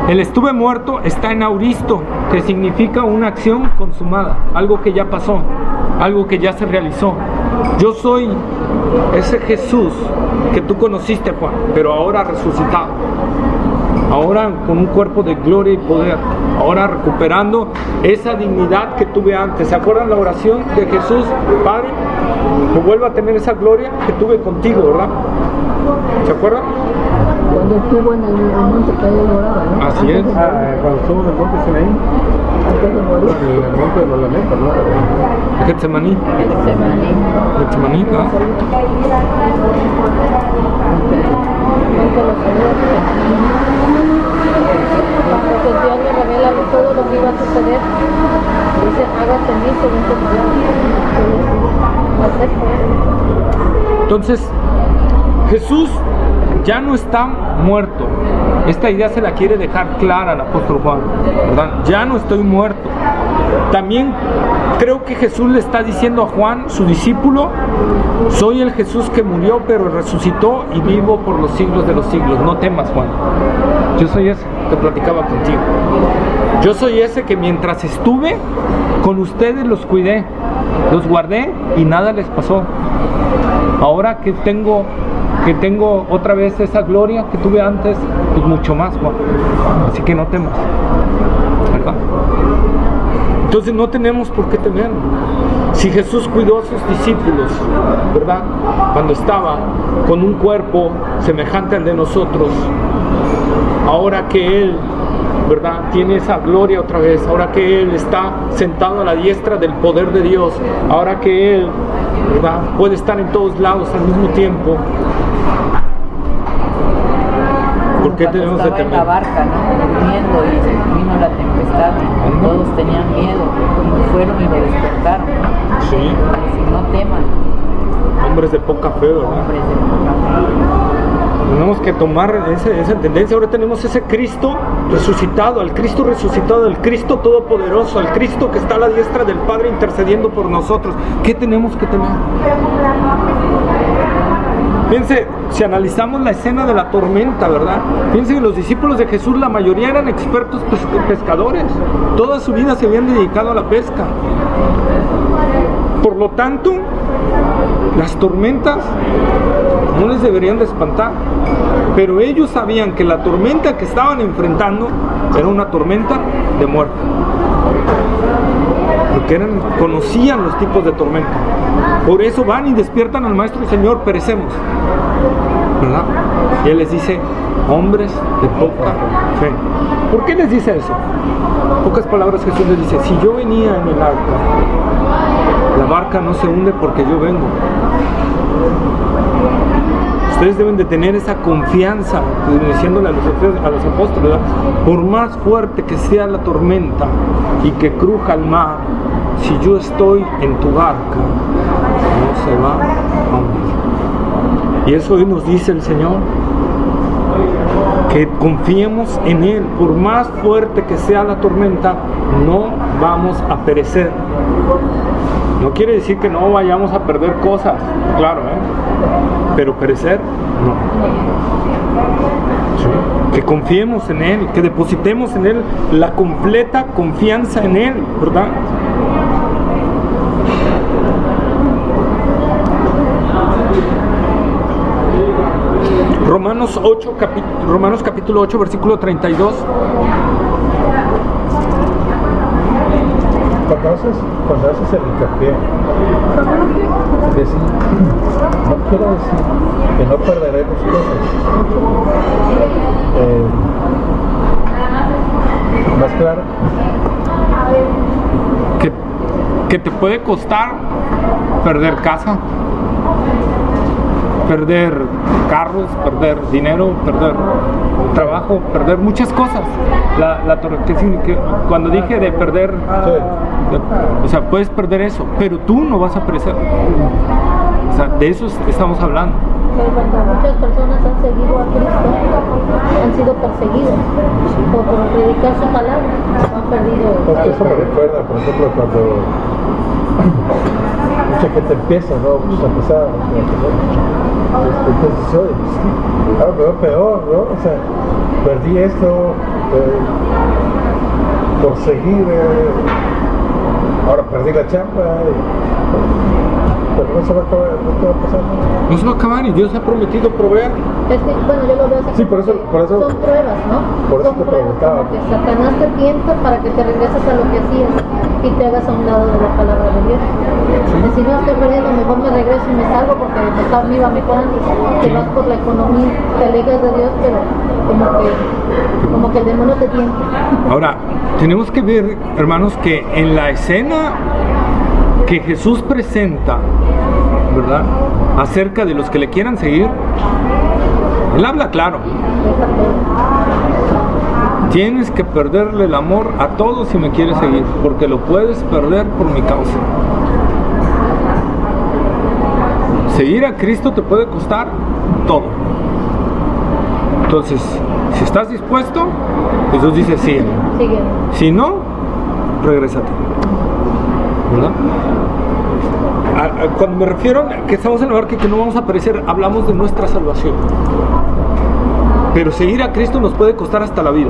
El estuve muerto está en auristo, que significa una acción consumada, algo que ya pasó, algo que ya se realizó. Yo soy ese Jesús que tú conociste, Juan, pero ahora resucitado. Ahora con un cuerpo de gloria y poder. Ahora recuperando esa dignidad que tuve antes. ¿Se acuerdan la oración de Jesús? Padre, que vuelva a tener esa gloria que tuve contigo, ¿verdad? ¿Se acuerdan? Cuando estuvo en el monte que él oraba, ¿no? Así es. Cuando estuvo en el monte Sinaí, Antes de morir. en el monte de los lamentos, ¿no? Getsemaní. Getsemaní, ¿verdad? Entonces Dios le revela todo lo que iba a suceder. Dice, hágase en mí según tu palabra. Entonces, Jesús ya no está muerto. Esta idea se la quiere dejar clara al apóstol Juan, ¿verdad? Ya no estoy muerto. También creo que Jesús le está diciendo a Juan, su discípulo, soy el Jesús que murió pero resucitó y vivo por los siglos de los siglos. No temas, Juan. Yo soy ese que platicaba contigo. Yo soy ese que mientras estuve con ustedes los cuidé, los guardé y nada les pasó. Ahora que tengo otra vez esa gloria que tuve antes, pues mucho más, Juan. Así que no temas, ¿verdad? Entonces no tenemos por qué temer. Si Jesús cuidó a sus discípulos, ¿verdad? Cuando estaba con un cuerpo semejante al de nosotros, ahora que Él, ¿verdad?, tiene esa gloria otra vez, ahora que Él está sentado a la diestra del poder de Dios, ahora que Él, ¿verdad?, puede estar en todos lados al mismo tiempo, ¿por qué tenemos de Estaba en la temer? barca, ¿no? Durmiendo y vino la tempestad y todos tenían miedo y fueron y lo despertaron. Sí, Y no teman, hombres de poca fe, ¿verdad? hombres de poca fe. Tenemos que tomar esa tendencia. Ahora tenemos ese Cristo resucitado, al Cristo resucitado, al Cristo todopoderoso, al Cristo que está a la diestra del Padre intercediendo por nosotros. ¿Qué tenemos que temer? Fíjense, si analizamos la escena de la tormenta, ¿verdad? Fíjense que los discípulos de Jesús, la mayoría eran expertos pescadores. Toda su vida se habían dedicado a la pesca. Por lo tanto, las tormentas no les deberían de espantar, pero ellos sabían que la tormenta que estaban enfrentando era una tormenta de muerte, porque conocían los tipos de tormenta. Por eso van y despiertan al Maestro y Señor, perecemos, ¿verdad? Y Él les dice, hombres de poca fe. ¿Por qué les dice eso? En pocas palabras, Jesús les dice, si yo venía en el arca, la barca no se hunde porque yo vengo. Ustedes deben de tener esa confianza, diciéndole a los apóstoles, ¿verdad? Por más fuerte que sea la tormenta y que cruja el mar, si yo estoy en tu barca, no se va a hundir. Y eso hoy nos dice el Señor, que confiemos en Él. Por más fuerte que sea la tormenta, no vamos a perecer. No quiere decir que no vayamos a perder cosas, claro, pero perecer, no. Sí. Que confiemos en Él, que depositemos en Él la completa confianza en Él, ¿verdad? Romanos capítulo 8, versículo 32. Cuando haces el hincapié, no quiero decir que no perderemos cosas. Más claro, Que te puede costar perder casa, perder carros, perder dinero, perder trabajo, perder muchas cosas. Cuando dije de perder, o sea, puedes perder eso, pero tú no vas a perecer. O sea, de eso estamos hablando. Cuando muchas personas han seguido a Cristo, han sido perseguidos por predicar su palabra, han perdido. Porque eso me recuerda, por ejemplo, cuando mucha gente empieza, ¿no? Pues a empezar, entonces, oye, ahora me veo peor, ¿no? O sea, perdí esto por seguir, ahora perdí la chamba, pero no se va a acabar, no te va a pasar nada. No se va a acabar y Dios ha prometido proveer. Es que, bueno, yo lo veo así. Sí, por eso son pruebas, ¿no? Por eso son te pruebas, preguntaba. como que Satanás te tienta para que te regreses a lo que hacías y te hagas a un lado de la palabra de Dios. Y si no estoy perdiendo, mejor me regreso y me salgo porque me iba mejor antes. Te vas por la economía, te alejas de Dios, pero como que el demonio te tienta. Ahora, tenemos que ver, hermanos, que en la escena que Jesús presenta, ¿verdad?, acerca de los que le quieran seguir, Él habla claro. Tienes que perderle el amor a todos si me quieres seguir, porque lo puedes perder por mi causa. Seguir a Cristo te puede costar todo. Entonces, si estás dispuesto, Jesús dice sí. Sigue. Si no, regrésate, ¿verdad? Cuando me refiero a que estamos en la barca y que no vamos a perecer, hablamos de nuestra salvación. Pero seguir a Cristo nos puede costar hasta la vida,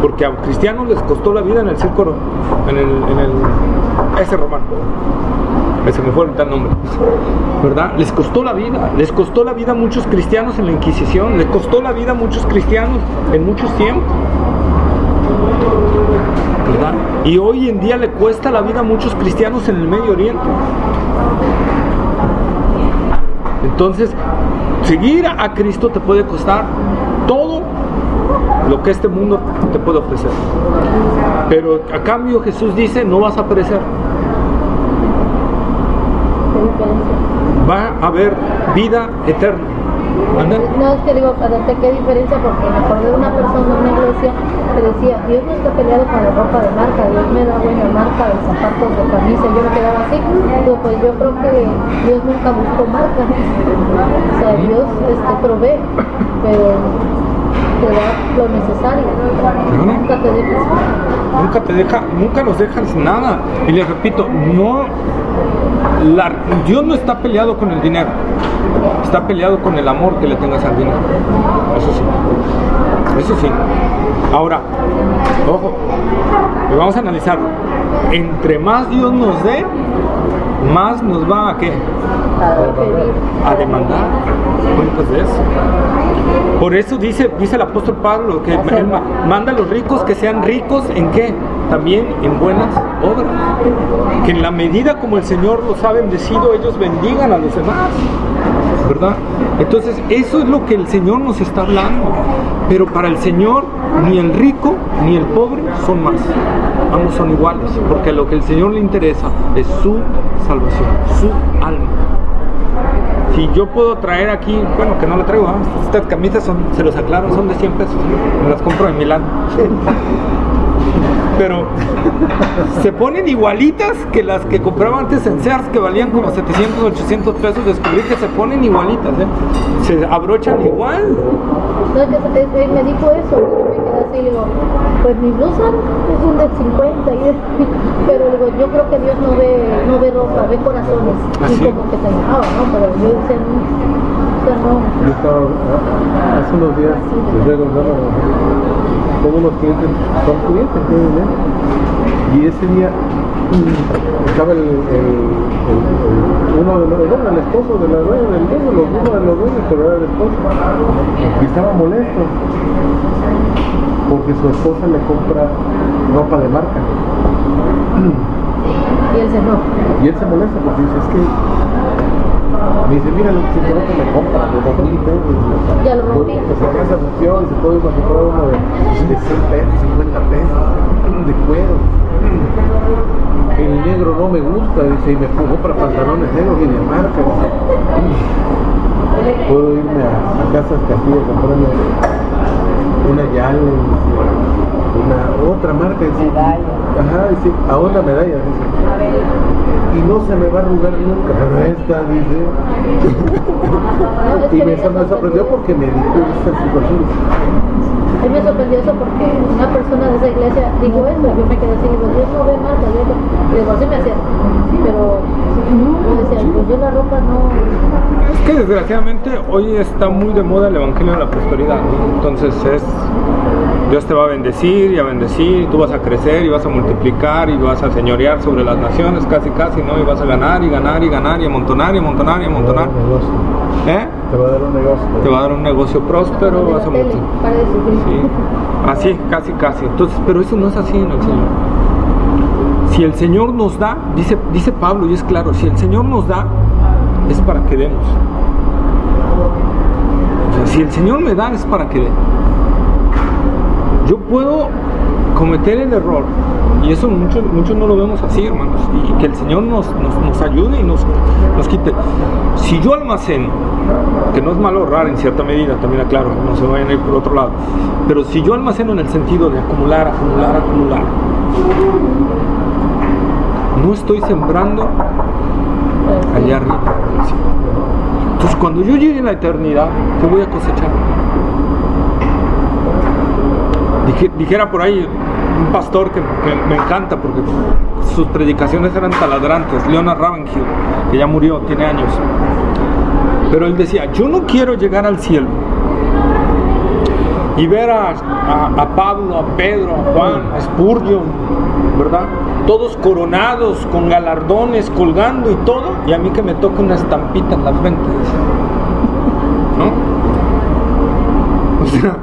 porque a cristianos les costó la vida en el circo, ese romano, ese me fue ahorita el nombre, ¿verdad? Les costó la vida a muchos cristianos en la Inquisición, les costó la vida a muchos cristianos en muchos tiempos, ¿verdad? Y hoy en día le cuesta la vida a muchos cristianos en el Medio Oriente. Entonces, seguir a Cristo te puede costar todo lo que este mundo te puede ofrecer. Pero a cambio Jesús dice, no vas a perecer. Va a haber vida eterna. ¿Anda? No, es que digo, adapté qué diferencia, porque me acordé de una persona en una iglesia que decía, Dios no está peleado con la ropa de marca, Dios me da buena marca de zapatos, de camisa. Yo me quedaba así, digo, pues yo creo que Dios nunca buscó marca. O sea, Dios provee, pero te da lo necesario. Nunca te dejas. Nunca nos dejan sin nada. Y les repito, Dios no está peleado con el dinero, está peleado con el amor que le tengas al dinero. Eso sí. Eso sí. Ahora, ojo, y vamos a analizarlo. Entre más Dios nos dé, más nos va a ¿qué? A demandar cuentas de eso. Por eso dice el apóstol Pablo que él manda a los ricos que sean ricos ¿en qué? También en buenas obras. Que en la medida como el Señor los ha bendecido, ellos bendigan a los demás, ¿verdad? Entonces eso es lo que el Señor nos está hablando. Pero para el Señor ni el rico ni el pobre son más, ambos son iguales, porque lo que el Señor le interesa es su salvación, su alma. Si yo puedo traer aquí, bueno, que no la traigo, estas camisas son, se los aclaro, son de 100 pesos, me las compro en Milán. Pero se ponen igualitas que las que compraba antes en Sears, que valían como 700, 800 pesos. Descubrí que se ponen igualitas, se abrochan igual. No, que me dijo eso, y yo me quedé así, digo, pues mi blusa es un de 50, pero digo, yo creo que Dios no ve ropa, ve corazones. ¿Ah, y sí? como que se enojaba, ¿no? Pero yo decía, no. Yo estaba hace unos días, les voy a contar, con unos clientes, son clientes, y ese día estaba el esposo de la dueña del dueño, uno de los dueños, pero era el esposo, y estaba molesto porque su esposa le compra ropa de marca. Y él se enoja. Y él se molesta porque dice, es que me dice, mira lo que me compra de 2,000 pesos. Ya lo rompí. Pues en esa función se puede comprar uno de 100 pesos, 50 pesos, de cuero. El negro no me gusta, dice, y me compra pantalones negros y de marca. Dice, puedo irme a Casas Castillo a comprarme una Yale, una otra marca, dice, ajá, dice, a una medalla, dice, y no se me va a arrugar nunca, pero esta, dice, No, es y que me sorprendió porque me dijo esta situación. A mí me sorprendió eso porque una persona de esa iglesia dijo eso, y yo me quedé así, digo, Dios no ve más, y de por sí me hacía, pero yo decía, pues yo la ropa no. Es que desgraciadamente hoy está muy de moda el evangelio de la prosperidad, ¿no? Entonces Dios te va a bendecir y a bendecir, tú vas a crecer y vas a multiplicar y vas a señorear sobre las naciones casi, ¿no? Y vas a ganar y ganar y ganar y amontonar y amontonar y amontonar. ¿Eh? Te va a dar un negocio. Te va a dar un negocio próspero, De vas a la tele, multiplicar. para eso. Sí. Así, casi. Entonces, pero eso no es así en el Señor. Si el Señor nos da, dice Pablo, y es claro, si el Señor nos da, es para que demos. O sea, si el Señor me da, es para que dé. Yo puedo cometer el error, y eso muchos no lo vemos así, hermanos, y que el Señor nos ayude y nos quite. Si yo almaceno, que no es malo ahorrar en cierta medida, también aclaro, no se vayan a ir por otro lado, pero si yo almaceno en el sentido de acumular, no estoy sembrando allá arriba. Entonces cuando yo llegue a la eternidad, ¿qué voy a cosechar? Dijera por ahí un pastor que me encanta porque sus predicaciones eran taladrantes, Leonard Ravenhill, que ya murió, tiene años, pero él decía, yo no quiero llegar al cielo y ver a Pablo, a Pedro, a Juan, a Spurgeon, ¿verdad? Todos coronados, con galardones, colgando y todo, y a mí que me toque una estampita en la frente, ¿no? O sea,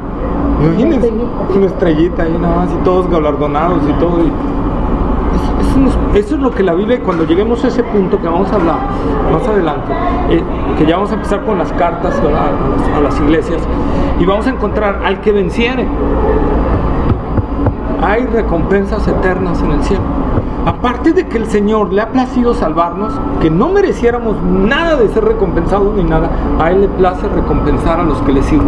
imagínense, una estrellita ahí nada más, y todos galardonados y todo. Eso es lo que la Biblia, cuando lleguemos a ese punto que vamos a hablar más adelante, que ya vamos a empezar con las cartas a las iglesias, y vamos a encontrar al que venciere. Hay recompensas eternas en el cielo. Aparte de que el Señor le ha placido salvarnos, que no mereciéramos nada de ser recompensados ni nada, a Él le place recompensar a los que le sirven.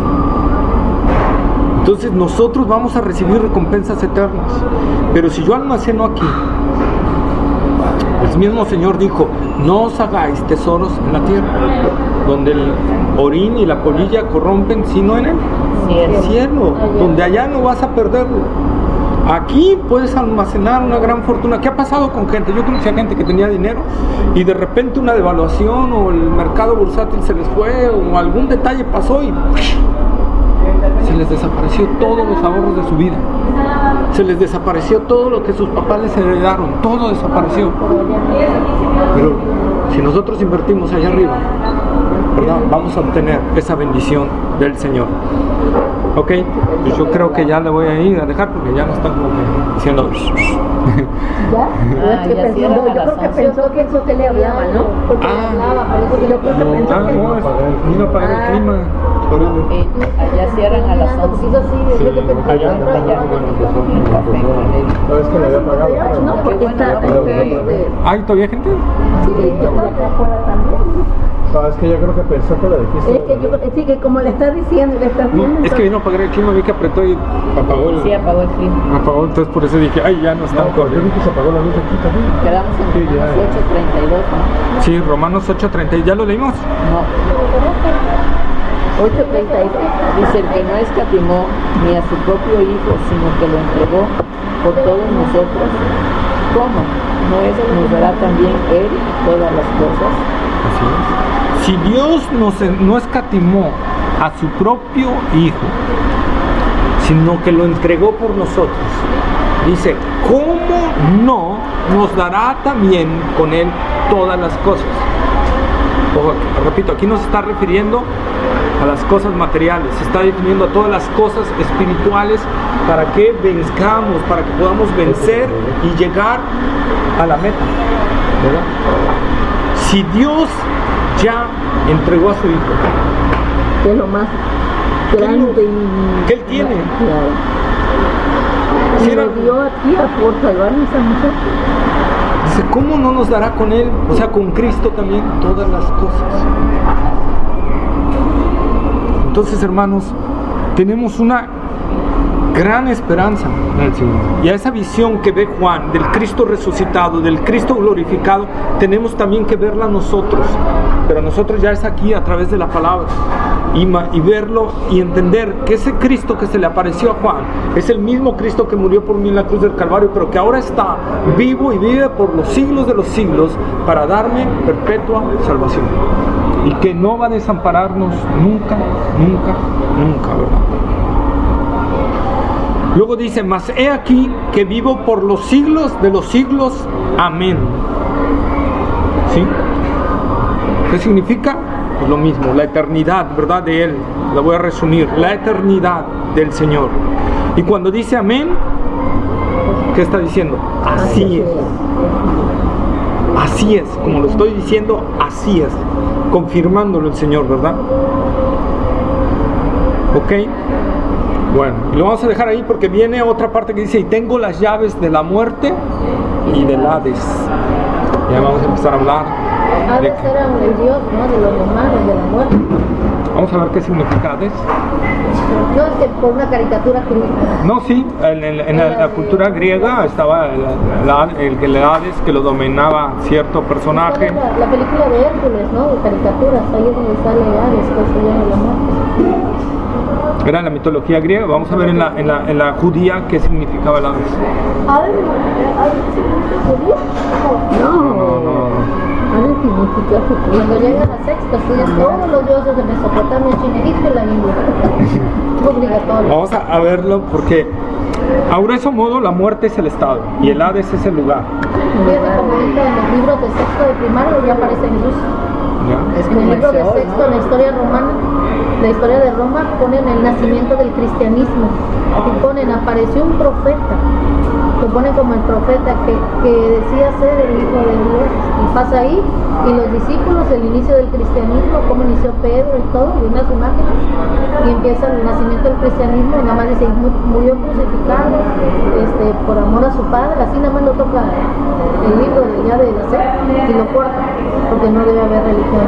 Entonces nosotros vamos a recibir recompensas eternas. Pero si yo almaceno aquí, el mismo Señor dijo, no os hagáis tesoros en la tierra, donde el orín y la polilla corrompen, sino en el cielo, donde allá no vas a perderlo. Aquí puedes almacenar una gran fortuna. ¿Qué ha pasado con gente? Yo conocí a gente que tenía dinero y de repente una devaluación o el mercado bursátil se les fue o algún detalle pasó y se les desapareció todos los ahorros de su vida. Se les desapareció todo lo que sus papás les heredaron. Todo desapareció. Pero si nosotros invertimos allá arriba, ¿verdad?, vamos a obtener esa bendición del Señor. Ok, pues yo creo que ya le voy a ir a dejar porque ya no están como que diciendo. ¿Ya? Ya Yo cierran a creo las que 11. pensó que eso que le hablaba, ¿no? Porque hablaba, por eso yo creo que No, pensó que No, vino a apagar el clima. Allá cierran a las 11. hizo así, desde que pensó allá que Allá el café con él. No, es que le había pagado. No, porque está ¿Hay todavía gente? sí, yo creo que afuera también. No, es que yo creo que pensó que la dijiste. Es que yo sí, que como le está diciendo, le está No, viendo. es que vino a apagar el clima, vi que apretó y apagó Sí, apagó el clima. apagó, entonces por eso dije, ay, ya no están No, pero yo vi que se apagó la luz aquí también. Quedamos en Sí, ya. Romanos 8:32, ¿no? Sí, Romanos 8:30, ¿ya lo leímos? No. 8:32. Dice, el que no escatimó ni a su propio hijo, sino que lo entregó por todos nosotros, ¿cómo? Nos dará también él todas las cosas. Así es. Si Dios no escatimó a su propio hijo, sino que lo entregó por nosotros, dice, ¿cómo no nos dará también con él todas las cosas? Ojo, repito, aquí no se está refiriendo a las cosas materiales, se está definiendo a todas las cosas espirituales para que venzcamos, para que podamos vencer y llegar a la meta, ¿verdad? Si Dios ya entregó a su hijo, Que es lo más grande y que él tiene. Claro. Si Y era- lo dio aquí por salvarnos a nosotros. dice, ¿cómo no nos dará con él, o sea, con Cristo también, todas las cosas? Entonces, hermanos, tenemos una gran esperanza en el Señor. Y a esa visión que ve Juan del Cristo resucitado, del Cristo glorificado, tenemos también que verla nosotros. Pero nosotros ya es aquí a través de la palabra. Y verlo y entender que ese Cristo que se le apareció a Juan es el mismo Cristo que murió por mí en la cruz del Calvario, pero que ahora está vivo y vive por los siglos de los siglos para darme perpetua salvación. Y que no va a desampararnos nunca, nunca, nunca, ¿verdad? Luego dice, mas he aquí que vivo por los siglos de los siglos. Amén. ¿Sí? ¿Qué significa? Pues lo mismo, la eternidad, ¿verdad? De Él. La voy a resumir. La eternidad del Señor. Y cuando dice amén, ¿qué está diciendo? Así es. Así es. Como lo estoy diciendo, así es. Confirmándolo el Señor, ¿verdad? ¿Ok? Bueno, lo vamos a dejar ahí porque viene otra parte que dice, y tengo las llaves de la muerte y del Hades. Ya vamos a empezar a hablar de... Hades era el dios, ¿no? De los romanos, de la muerte. Vamos a ver qué significa Hades. No es que por una caricatura que No, sí, en la cultura griega estaba el Hades que lo dominaba cierto personaje. La película de Hércules, ¿no? De caricaturas, ahí es donde sale Hades, que se llama la muerte. Era la mitología griega. Vamos a ver en la judía qué significaba el Hades. No. Hades significa futuro. Cuando llega la sexta, estudias todos los dioses de Mesopotamia, China, Egipto y la India. Obligatorio. Vamos a verlo porque a grueso modo la muerte es el estado y el Hades es el lugar. Fíjate como ahorita en los libros de sexto de primaria ya aparece Jesús. ¿Ya? Es En como el el libro de Seol, sexto, ¿no? en la historia romana, la historia de Roma, ponen el nacimiento del cristianismo. Y ponen, apareció un profeta. Lo ponen como el profeta que decía ser el hijo de Dios. Y pasa ahí, y los discípulos, el inicio del cristianismo, cómo inició Pedro y todo, y unas imágenes. Y empieza el nacimiento del cristianismo, y nada más dice, murió crucificado por amor a su padre. Así nada más lo toca el libro ya de la secta y lo corta, porque no debe haber religión.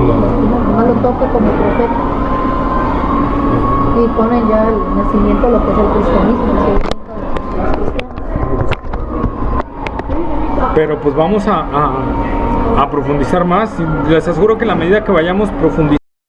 Nada más lo toca como profeta. Y ponen ya el nacimiento, lo que es el cristianismo. Pero pues vamos a profundizar más y les aseguro que en la medida que vayamos profundizando